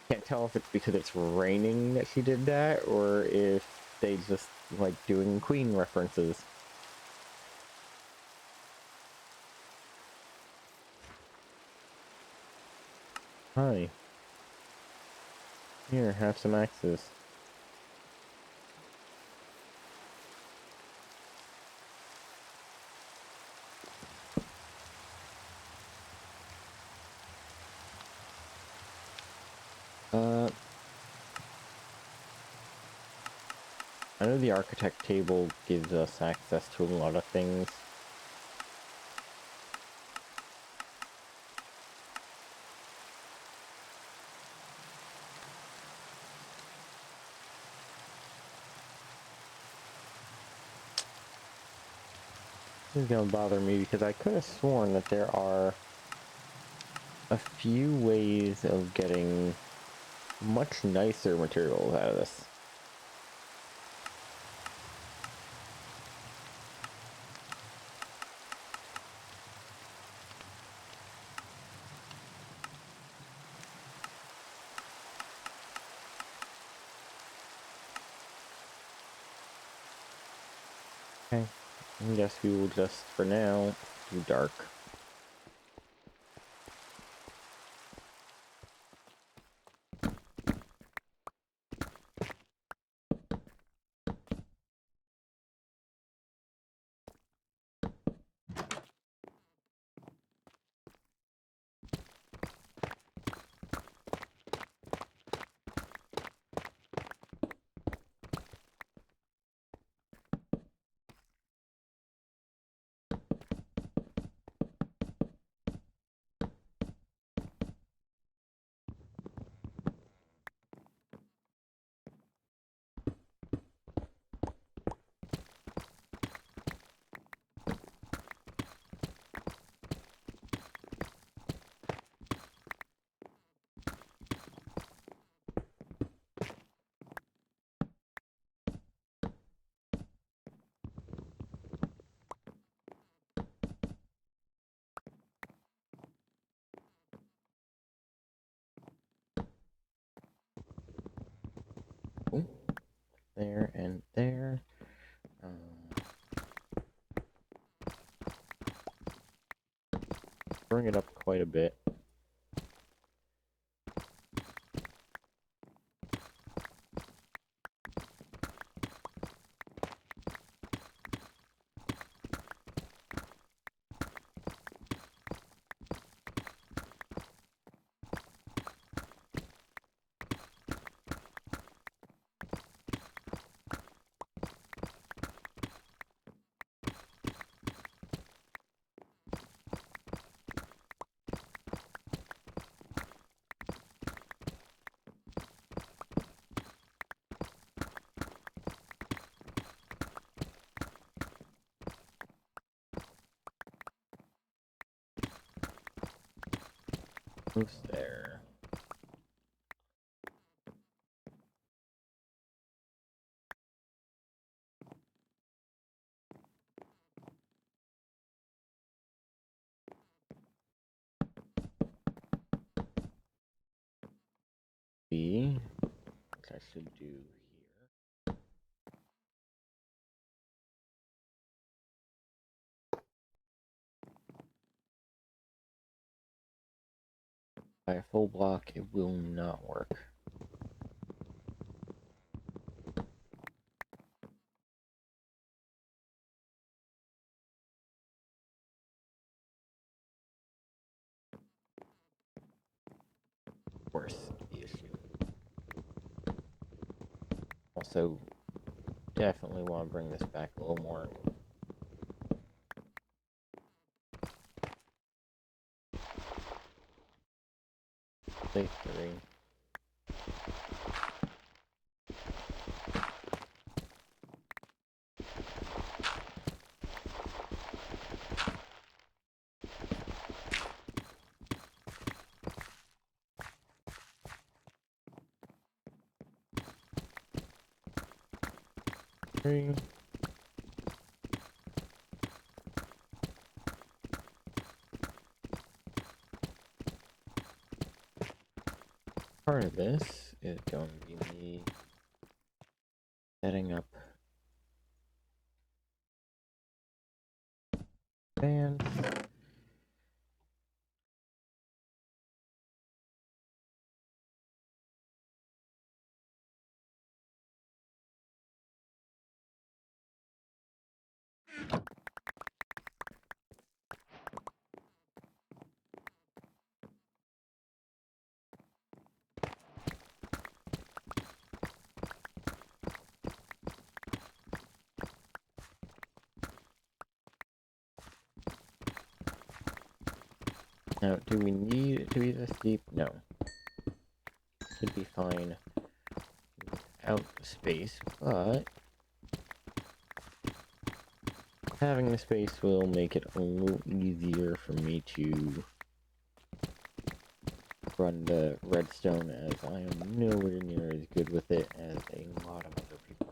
Can't tell if it's because it's raining that she did that, or if they just like doing Queen references. Hi. Here, have some axes. I know the architect table gives us access to a lot of things. This is gonna bother me because I could have sworn that there are a few ways of getting much nicer materials out of this. Okay, I guess we will just, for now, do dark. Ooh, there and there. Bring it up quite a bit. Who's there? See what I should do here. By a full block, it will not work. Of course, the issue. Also, definitely want to bring this back a little more. Say 3. Three. Part of this is going to be me setting up fans. Now, do we need it to be this deep? No. Should be fine without the space, but having the space will make it a little easier for me to run the redstone, as I am nowhere near as good with it as a lot of other people.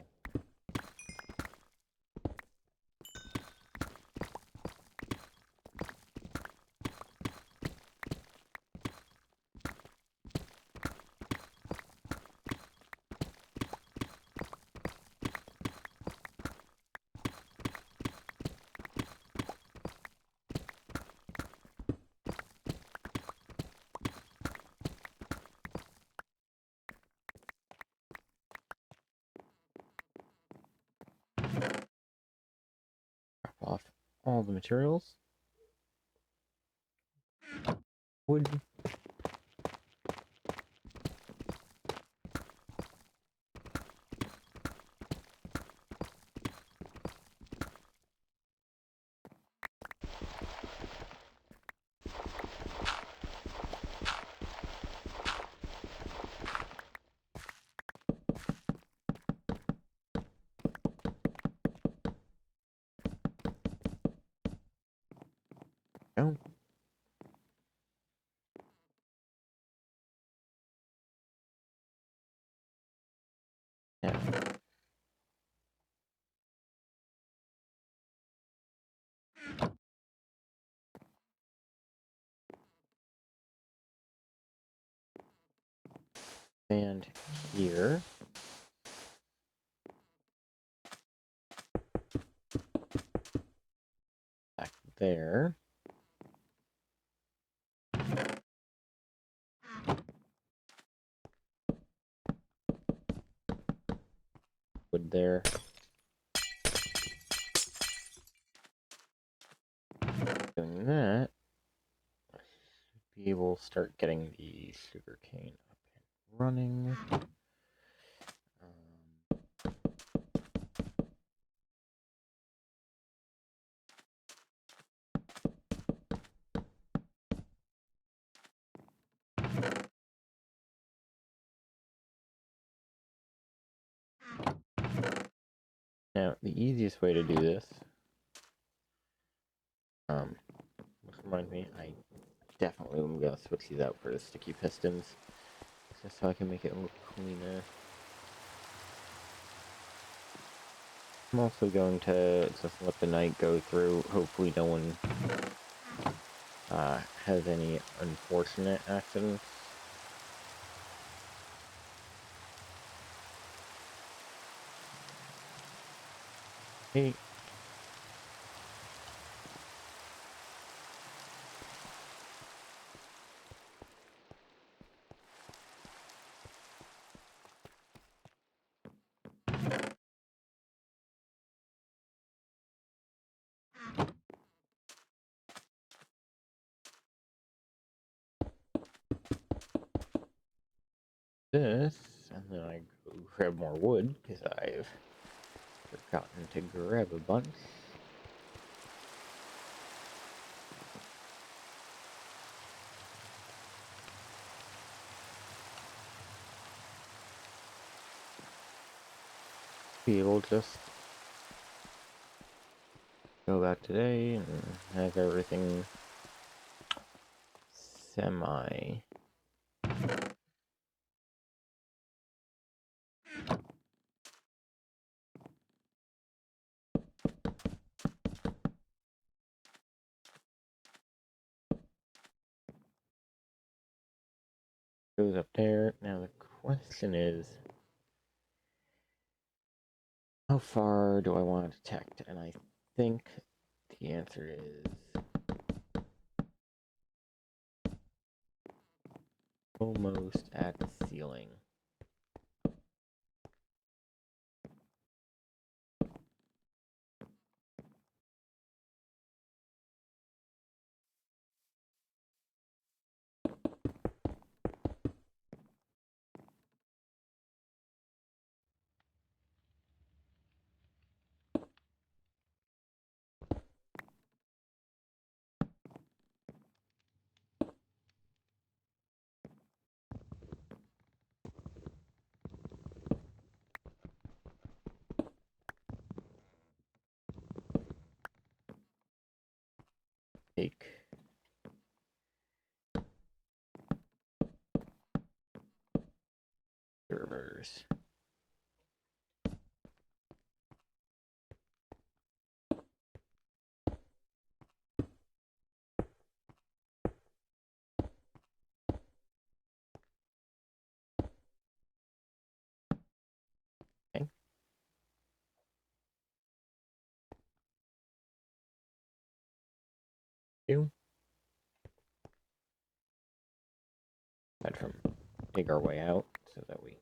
Drop off all the materials. Wood. Go. Now, and here. Back there. Wood there. Doing that, be able to start getting the sugarcane up and running. Now, the easiest way to do this, which reminds me, I definitely am going to switch these out for the sticky pistons, just so I can make it look cleaner. I'm also going to just let the night go through. Hopefully no one has any unfortunate accidents. Hey. This, and then I go grab more wood, because I've forgotten to grab a bunch. we'll just go back today and have everything semi. Goes up there. Now the question is, how far do I want to detect? And I think the answer is almost at the ceiling. Take servers. Okay. Do. Aside from dig our way out so that we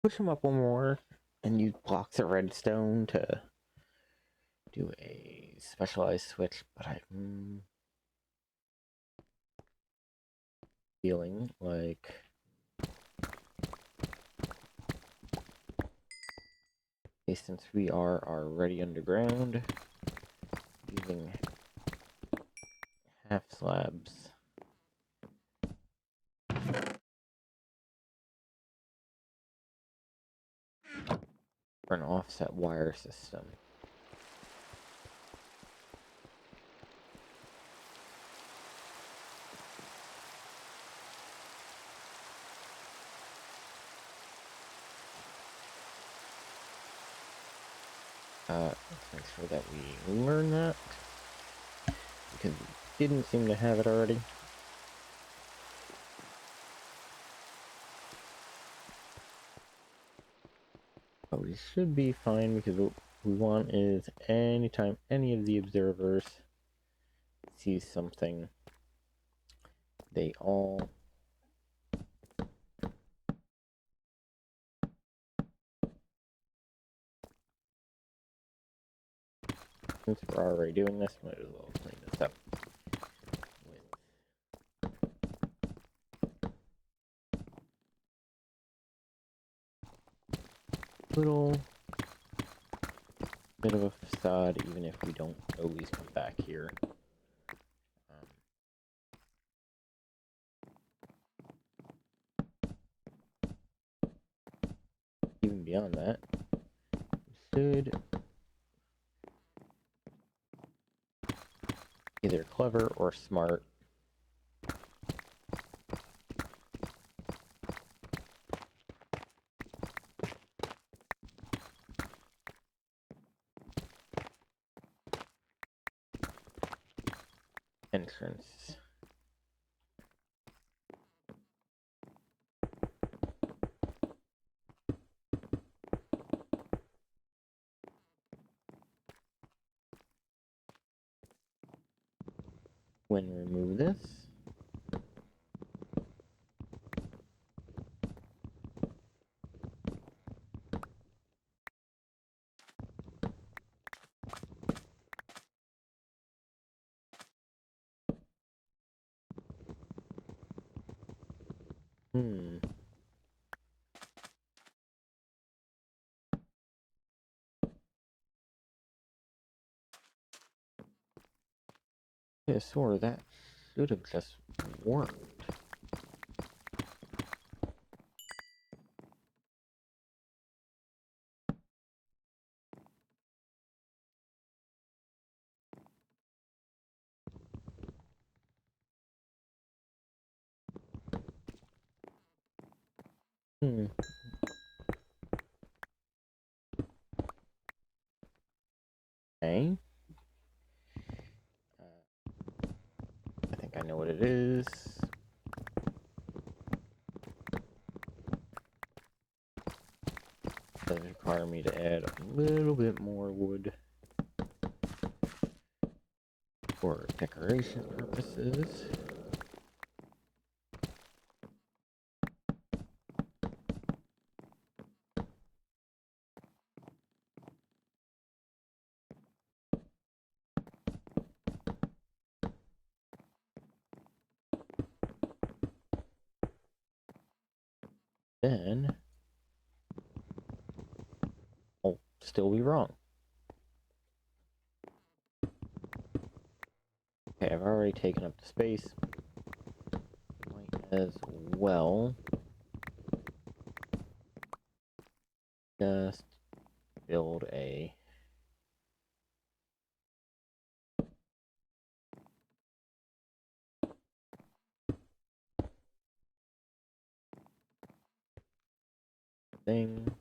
push them up one more and use blocks of redstone to do a specialized switch, but I'm feeling like since we are already underground, using half slabs for an offset wire system. Let's make sure that we learn that, because we didn't seem to have it already. But we should be fine, because what we want is anytime any of the observers see something, they all since we're already doing this, might as well clean this up with a little bit of a facade, even if we don't always come back here. Even beyond that, we should either clever or smart entrance. When we remove this, Yeah, sure, that should have just worked. Hmm. Okay. I think I know what it is. Does require me to add a little bit more wood for decoration purposes. Then I'll still be wrong. Okay, I've already taken up the space. Might as well just build a thing.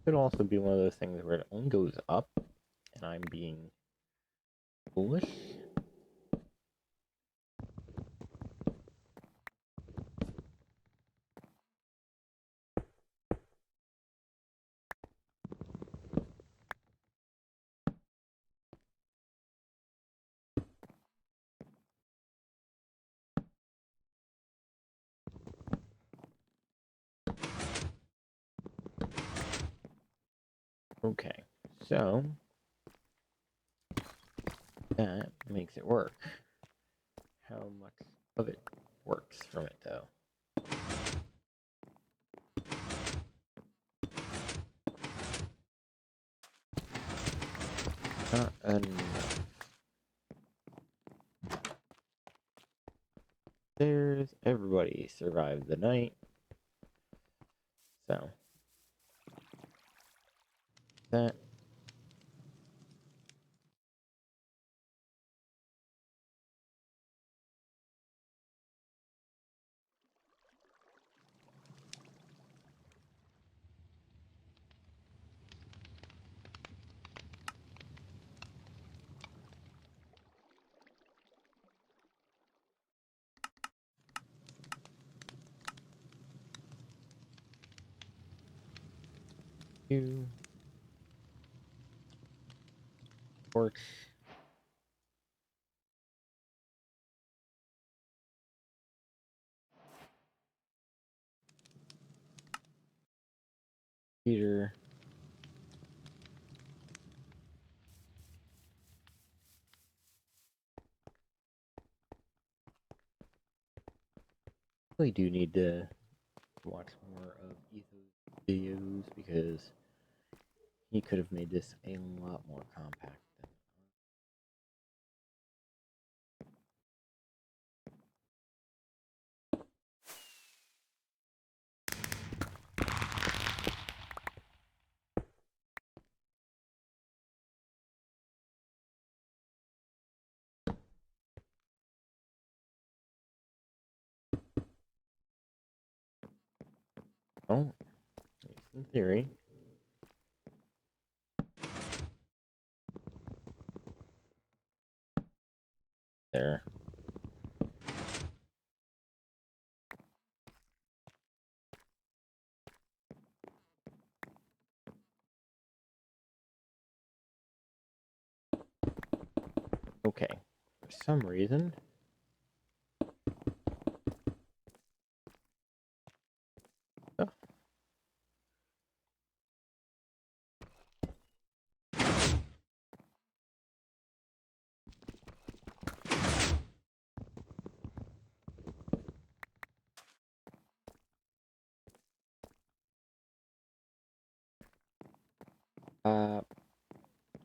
Could also be one of those things where it only goes up and I'm being foolish. Okay, so that makes it work. How much of it works from it though? Not enough. There's everybody survived the night. So that you torch. Peter. Really do need to watch more of Etho's videos because he could have made this a lot more compact. Oh, at least in theory. There. Okay. For some reason. Oh,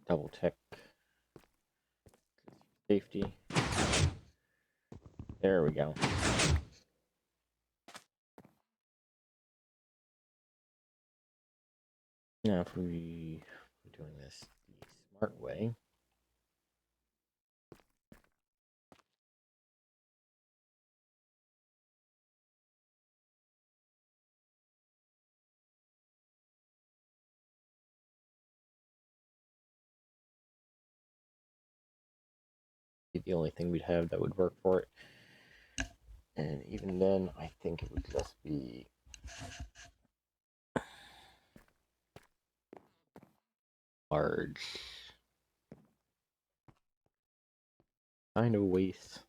Double check safety. There we go. Now, if we're doing this the smart way, the only thing we'd have that would work for it. And even then, I think it would just be large. Kind of a waste.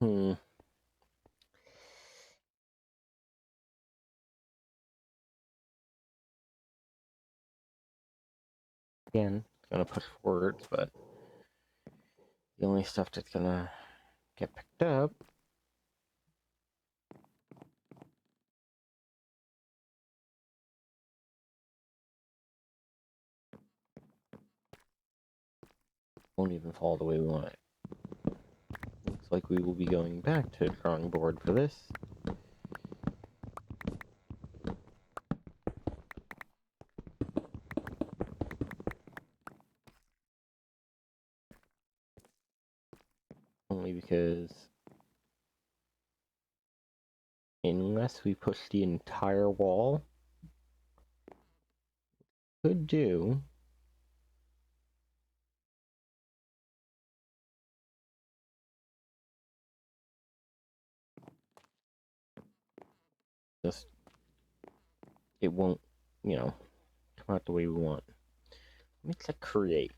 Hmm. Again, it's gonna push forwards, but the only stuff that's gonna get picked up won't even fall the way we want it. Looks like we will be going back to the drawing board for this. Only because unless we push the entire wall, could do. Just it won't, come out the way we want. Let me click create.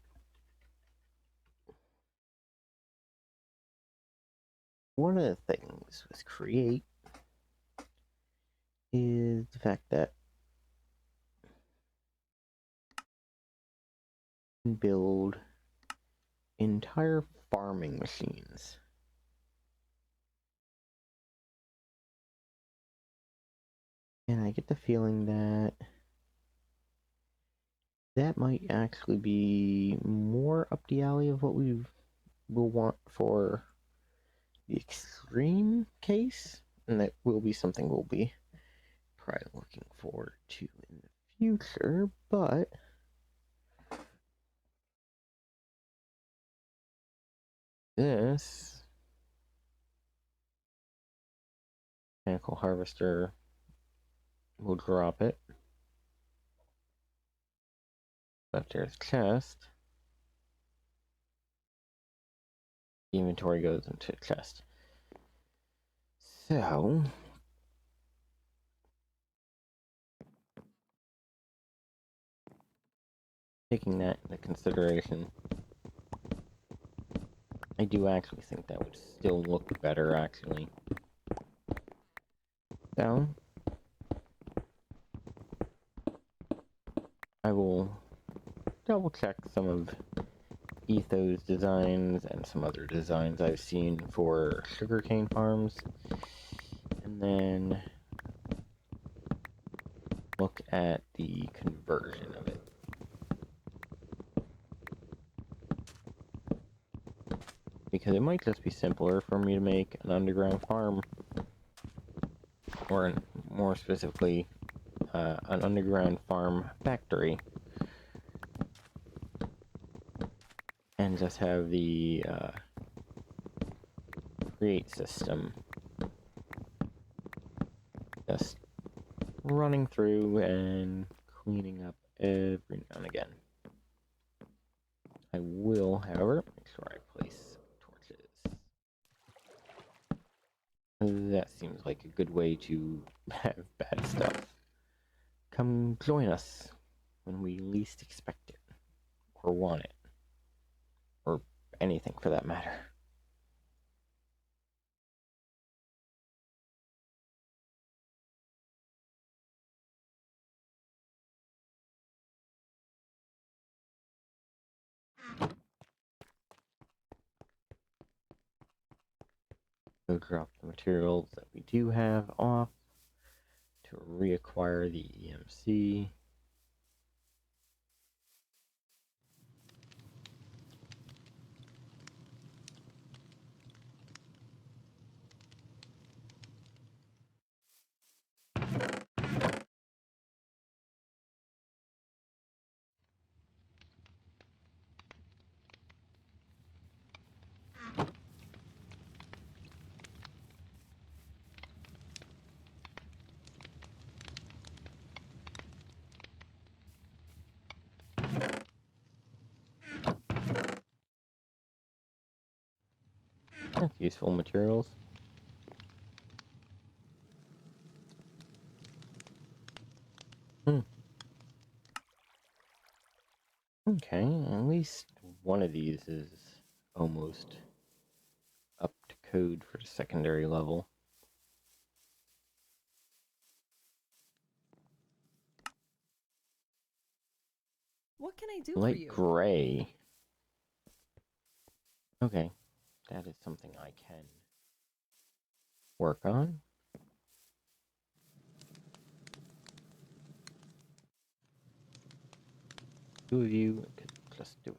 One of the things with create is the fact that you can build entire farming machines. And I get the feeling that that might actually be more up the alley of what we will want for the extreme case, and that will be something we'll be probably looking forward to in the future, but this mechanical harvester will drop it. But there's chest. The inventory goes into chest. So taking that into consideration, I do actually think that would still look better, actually. So I will double check some of Etho's designs and some other designs I've seen for sugarcane farms, and then look at the conversion of it. Because it might just be simpler for me to make an underground farm, or more specifically, an underground farm factory, and just have the create system just running through and cleaning up every now and again. I will, however, make sure I place torches. That seems like a good way to have bad stuff come join us when we least expect it, or want it, or anything for that matter. Go drop the materials that we do have off to reacquire the EMC. That's useful materials. Okay, at least one of these is almost up to code for the secondary level. What can I do for Light you? gray. Okay, that is something I can work on. Two of you could just do it.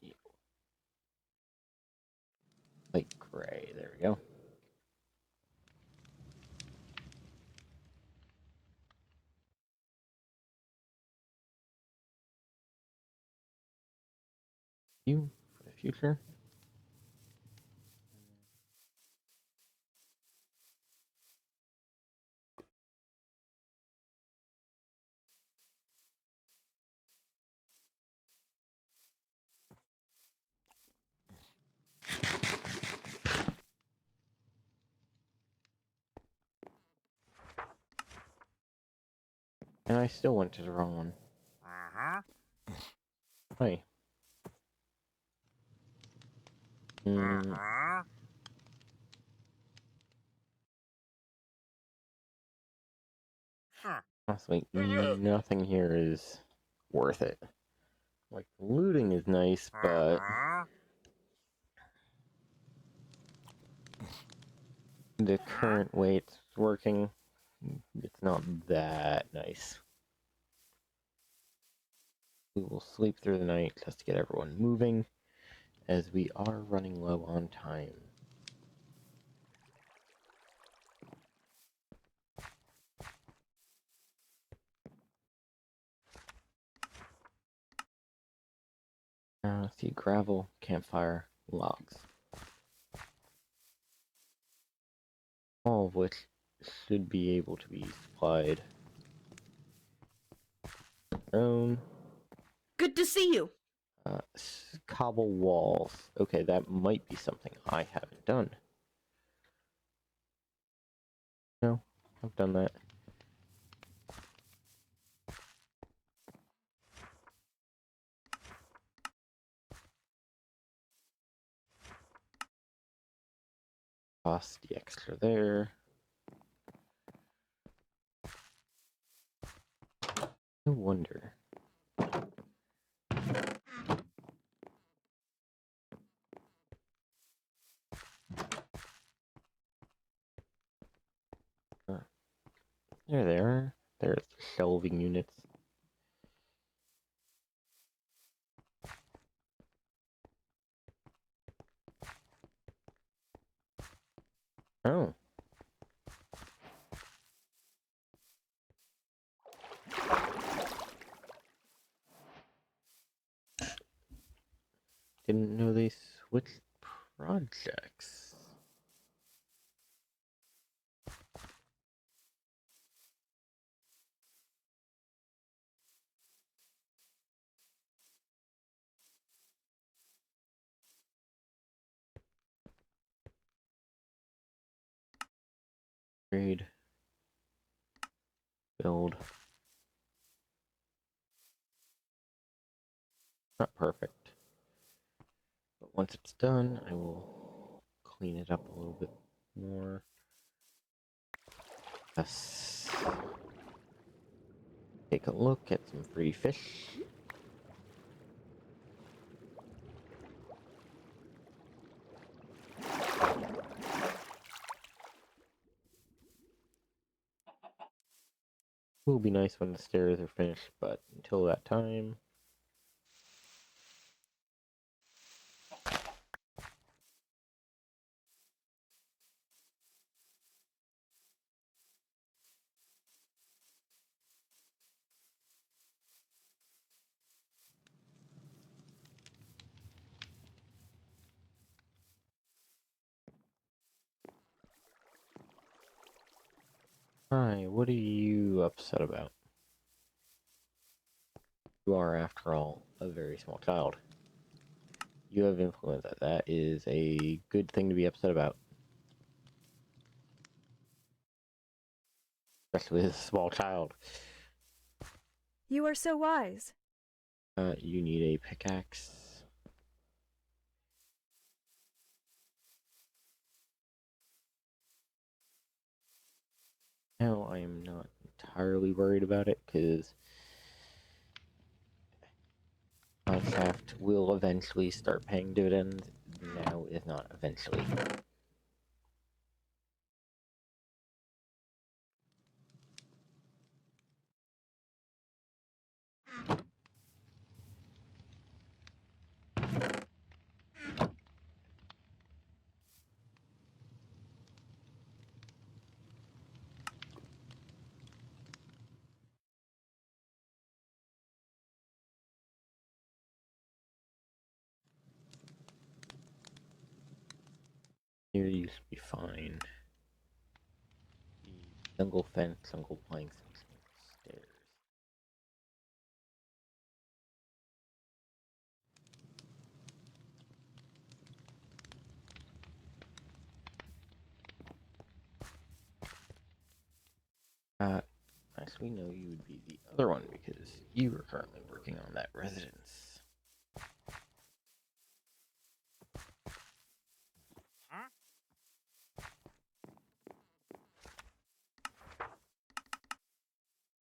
Deal. Light gray, there we go. You, for the future. And I still went to the wrong one. Hi. Honestly, nothing here is worth it. Like, looting is nice, but the current way it's working, it's not that nice. We will sleep through the night just to get everyone moving, as we are running low on time. See, gravel, campfire, logs. All of which should be able to be supplied. Good to see you. Cobble walls. Okay, that might be something I haven't done. No, I've done that. Toss the extra there. No wonder. There they are. There's the shelving units. Oh. Didn't know they switched projects. Grade. Build. Not perfect. But once it's done, I will clean it up a little bit more. Yes. Take a look at some free fish. It will be nice when the stairs are finished, but until that time... Hi, what are you upset about? You are, after all, a very small child. You have influenza. That is a good thing to be upset about. Especially with a small child. You are so wise. You need a pickaxe. Now I am not entirely worried about it, because Mineshaft will eventually start paying dividends. Now is not eventually. Here used to be fine. The jungle fence, jungle planks, and stairs. As we know, you would be the other one because you are currently working on that residence.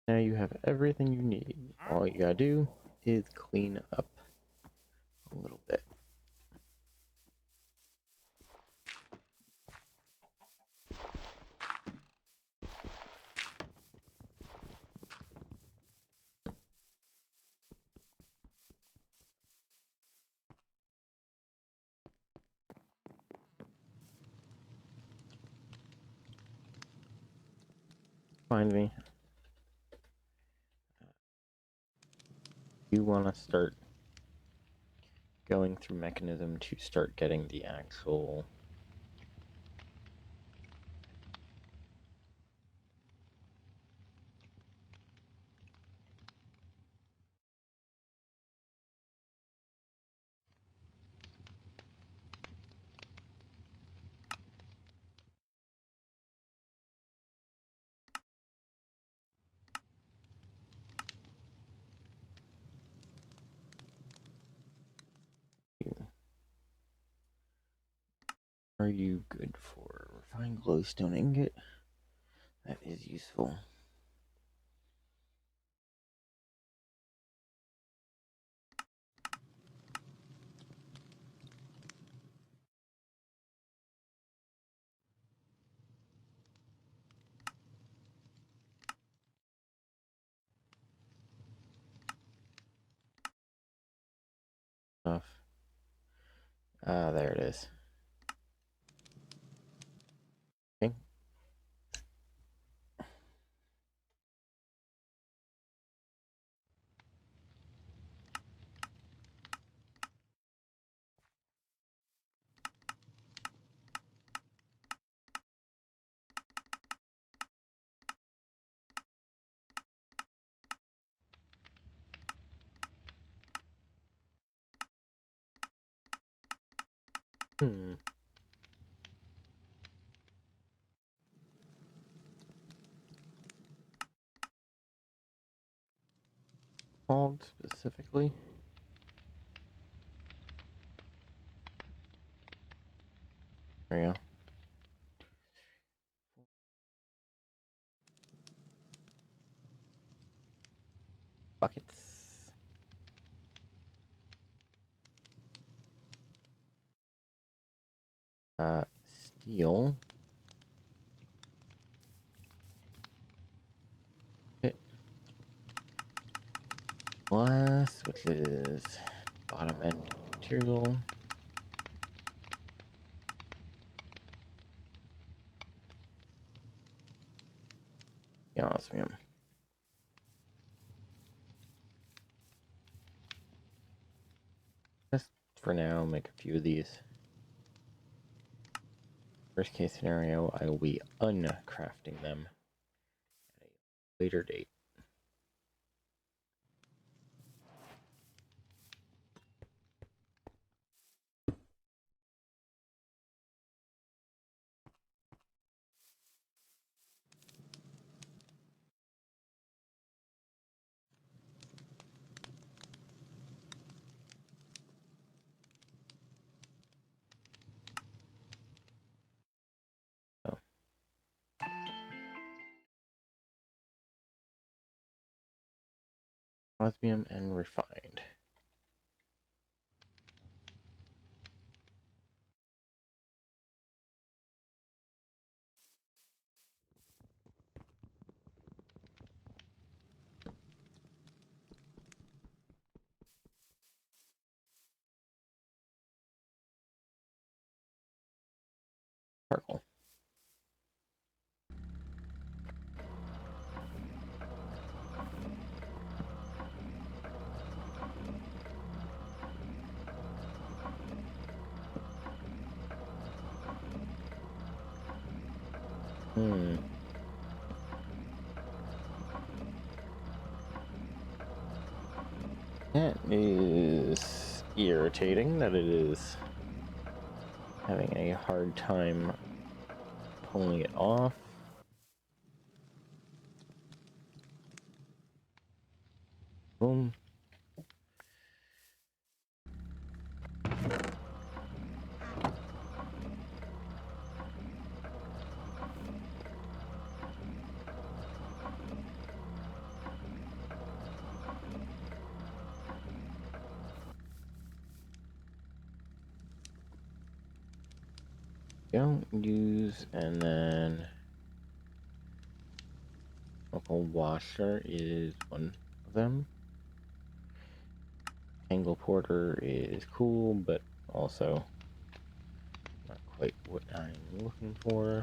Now you have everything you need. All you gotta do is clean up a little bit. Find me. You want to start going through Mechanism to start getting the actual are you good for? Refined glowstone ingot. That is useful. Stuff. Ah, there it is. Okay. Hmm. Called specifically. There you go. Steel. Okay. Glass, which is bottom end material. Yeah, osmium. Just for now, make a few of these. Worst case scenario, I will be uncrafting them at a later date. So, osmium and refined. Charcoal. That is irritating that it is having a hard time pulling it off. Boom. Don't use, and then local washer is one of them. Tangle Porter is cool, but also not quite what I'm looking for.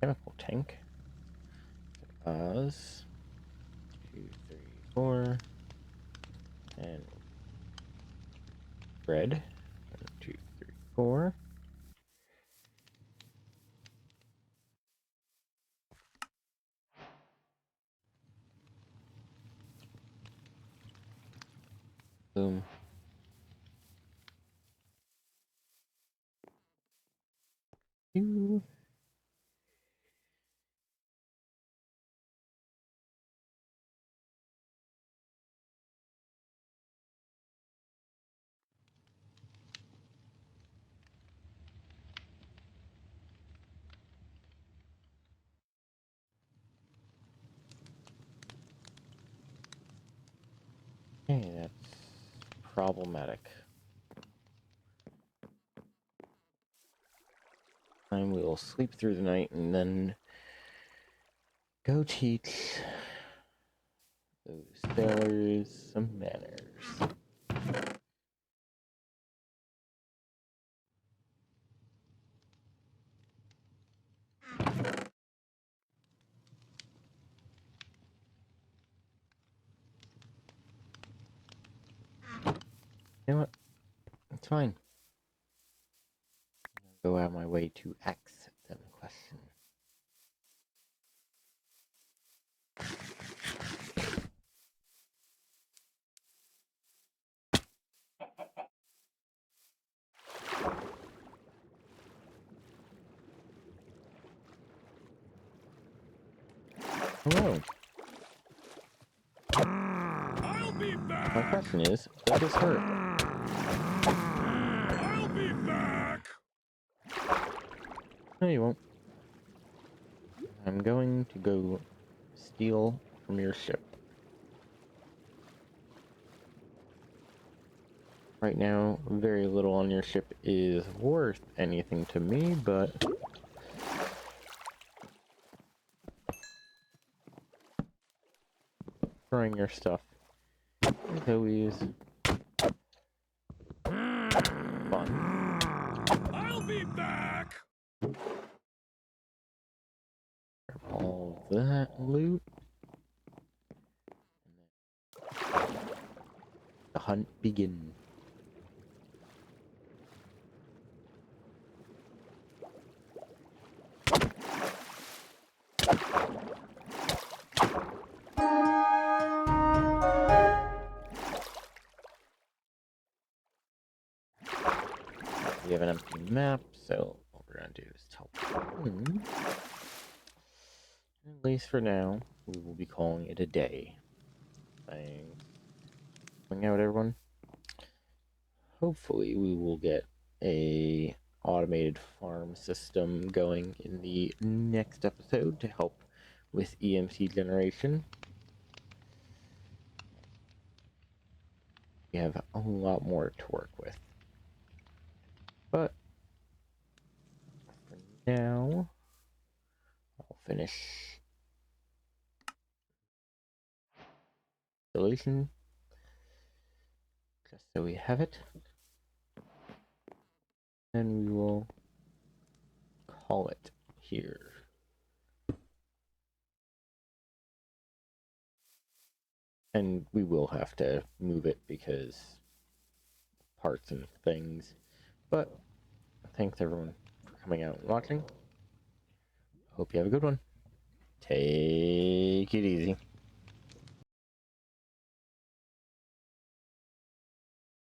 Chemical tank. Us. 2, 3, 4. And bread. 1, 2, 3, 4. Boom. Two. Okay, that's problematic. And we'll sleep through the night and then go teach those sailors some manners. You know what? It's fine. I'll go out of my way to ask them questions. Hello. I'll be back. My question is, does this hurt? I'll be back. No, you won't. I'm going to go steal from your ship. Right now, very little on your ship is worth anything to me, but throwing your stuff is always fun. I'll be back. Grab all that loot. The hunt begins. We have an empty map, so what we're gonna do is tell them. At least for now, we will be calling it a day. Thanks. Coming out, everyone. Hopefully, we will get a automated farm system going in the next episode to help with EMC generation. We have a lot more to work with. But for now, I'll finish installation just so we have it. Then we will call it here. And we will have to move it because parts and things. But thanks everyone for coming out and watching. Hope you have a good one. Take it easy.